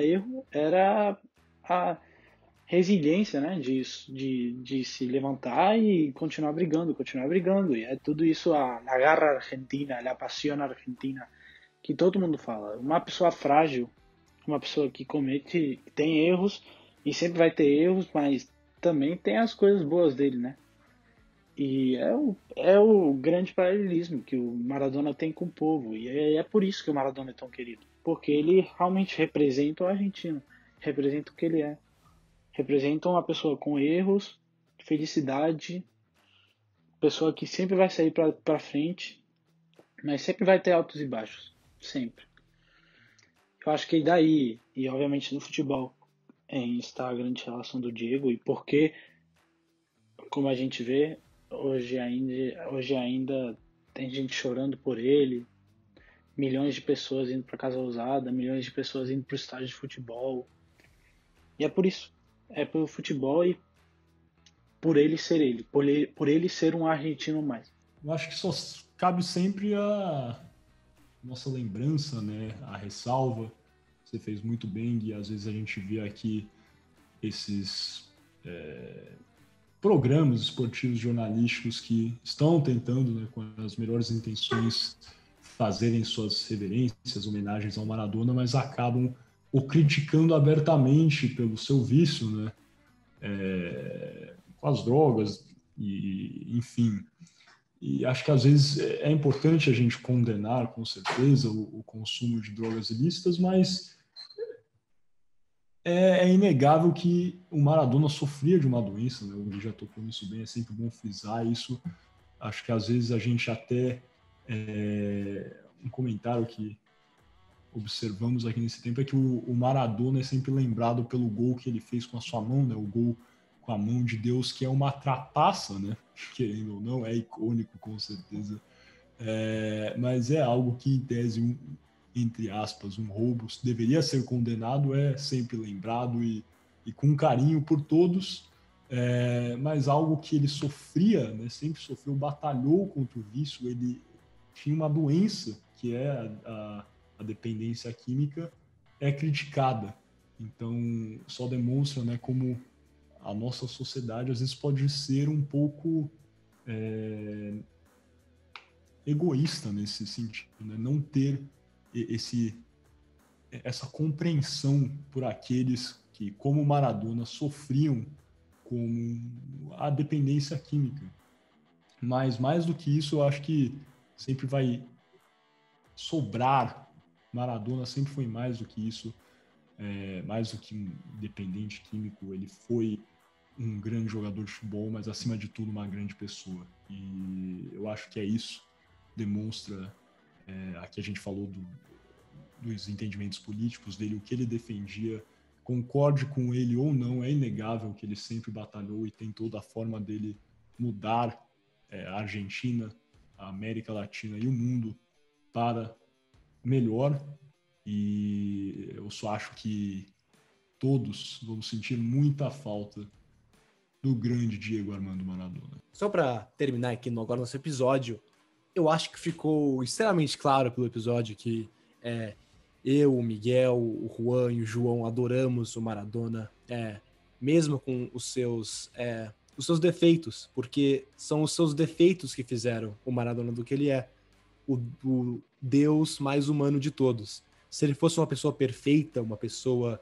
erro era a resiliência, né? De se levantar e continuar brigando. E é tudo isso, a garra argentina, a pasión argentina, que todo mundo fala. Uma pessoa frágil, uma pessoa que tem erros, e sempre vai ter erros, mas também tem as coisas boas dele, né? E é o grande paralelismo que o Maradona tem com o povo. E é por isso que o Maradona é tão querido. Porque ele realmente representa o argentino. Representa o que ele é. Representa uma pessoa com erros, felicidade, pessoa que sempre vai sair pra frente, mas sempre vai ter altos e baixos. Sempre. Eu acho que daí, e obviamente no futebol, está a grande relação do Diego. E porque, como a gente vê, hoje ainda tem gente chorando por ele, milhões de pessoas indo para casa usada, milhões de pessoas indo para o estádio de futebol. E é por isso. É pelo futebol e por ele ser por ele ser um argentino mais. Eu acho que só cabe sempre a nossa lembrança, né? A ressalva. Você fez muito bem, e às vezes a gente vê aqui esses programas esportivos jornalísticos que estão tentando, né, com as melhores intenções, fazerem suas reverências, homenagens ao Maradona, mas acabam o criticando abertamente pelo seu vício, né, com as drogas, e enfim. E acho que às vezes é importante a gente condenar, com certeza, o consumo de drogas ilícitas, mas é inegável que o Maradona sofria de uma doença, né? O Gui já tocou nisso bem, é sempre bom frisar isso. Acho que às vezes a gente até... um comentário que observamos aqui nesse tempo é que o Maradona é sempre lembrado pelo gol que ele fez com a sua mão, né? O gol com a mão de Deus, que é uma trapaça, né? Querendo ou não, é icônico, com certeza. Mas é algo que, em tese, entre aspas, um roubo deveria ser condenado, é sempre lembrado e com carinho por todos, mas algo que ele sofria, né, sempre sofreu, batalhou contra o vício. Ele tinha uma doença, que é a dependência química, é criticada. Então, só demonstra, né, como a nossa sociedade às vezes pode ser um pouco egoísta nesse sentido, né? Não ter essa compreensão por aqueles que, como Maradona, sofriam com a dependência química. Mas mais do que isso, eu acho que sempre vai sobrar. Maradona sempre foi mais do que isso, mais do que um dependente químico. Ele foi um grande jogador de futebol, mas acima de tudo uma grande pessoa. E eu acho que é isso, demonstra, aqui a gente falou dos entendimentos políticos dele, o que ele defendia, concorde com ele ou não, é inegável que ele sempre batalhou e tem toda a forma dele mudar a Argentina, a América Latina e o mundo para melhor. E eu só acho que todos vamos sentir muita falta do grande Diego Armando Maradona. Só para terminar aqui agora nosso episódio, eu acho que ficou extremamente claro pelo episódio que eu, o Miguel, o Juan e o João adoramos o Maradona, mesmo com os seus defeitos, porque são os seus defeitos que fizeram o Maradona do que ele é, o Deus mais humano de todos. Se ele fosse uma pessoa perfeita, uma pessoa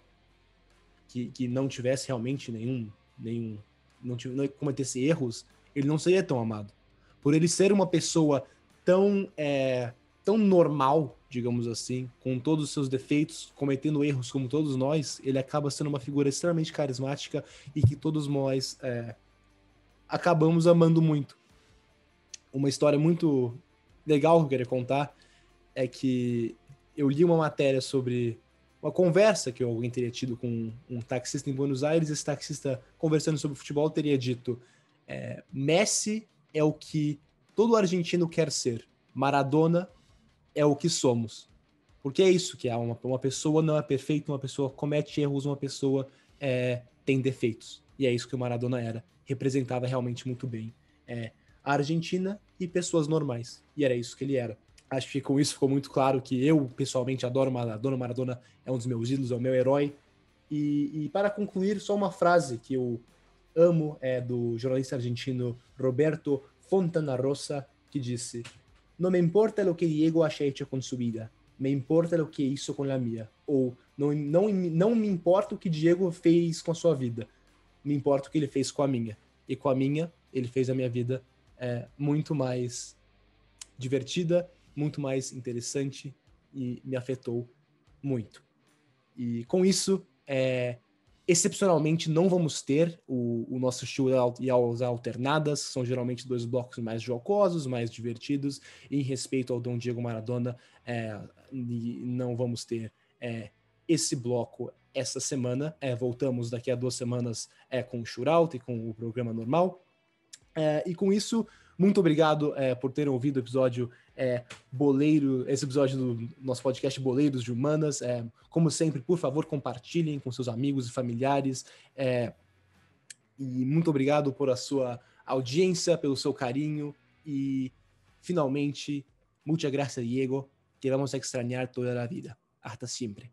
que não tivesse realmente não cometesse erros, ele não seria tão amado. Por ele ser uma pessoa tão normal, digamos assim, com todos os seus defeitos, cometendo erros como todos nós, ele acaba sendo uma figura extremamente carismática e que todos nós acabamos amando muito. Uma história muito legal que eu queria contar é que eu li uma matéria sobre uma conversa que alguém teria tido com um taxista em Buenos Aires. Esse taxista, conversando sobre futebol, teria dito: Messi é o que todo argentino quer ser, Maradona é o que somos. Porque é isso que é, uma pessoa não é perfeita, uma pessoa comete erros, uma pessoa tem defeitos. E é isso que o Maradona era, representava realmente muito bem a Argentina e pessoas normais, e era isso que ele era. Acho que com isso ficou muito claro que eu, pessoalmente, adoro Maradona. Maradona é um dos meus ídolos, é o meu herói. E para concluir, só uma frase que eu amo, do jornalista argentino Roberto Fontanarossa, que disse: "No me importa lo que Diego haya hecho con su vida, me importa lo que hizo con la mía." Ou, não me importa o que Diego fez com a sua vida, me importa o que ele fez com a minha. E com a minha, ele fez a minha vida muito mais divertida, muito mais interessante e me afetou muito. E com isso, excepcionalmente não vamos ter o nosso shootout e as alternadas, são geralmente 2 blocos mais jocosos, mais divertidos, e em respeito ao Dom Diego Maradona, não vamos ter esse bloco essa semana. Voltamos daqui a 2 semanas com o shootout e com o programa normal. E com isso, muito obrigado por terem ouvido o episódio esse episódio do nosso podcast Boleiros de Humanas. Como sempre, por favor, compartilhem com seus amigos e familiares. E muito obrigado por a sua audiência, pelo seu carinho. E, finalmente, muchas gracias, Diego. Te vamos a extrañar toda la vida. Hasta siempre.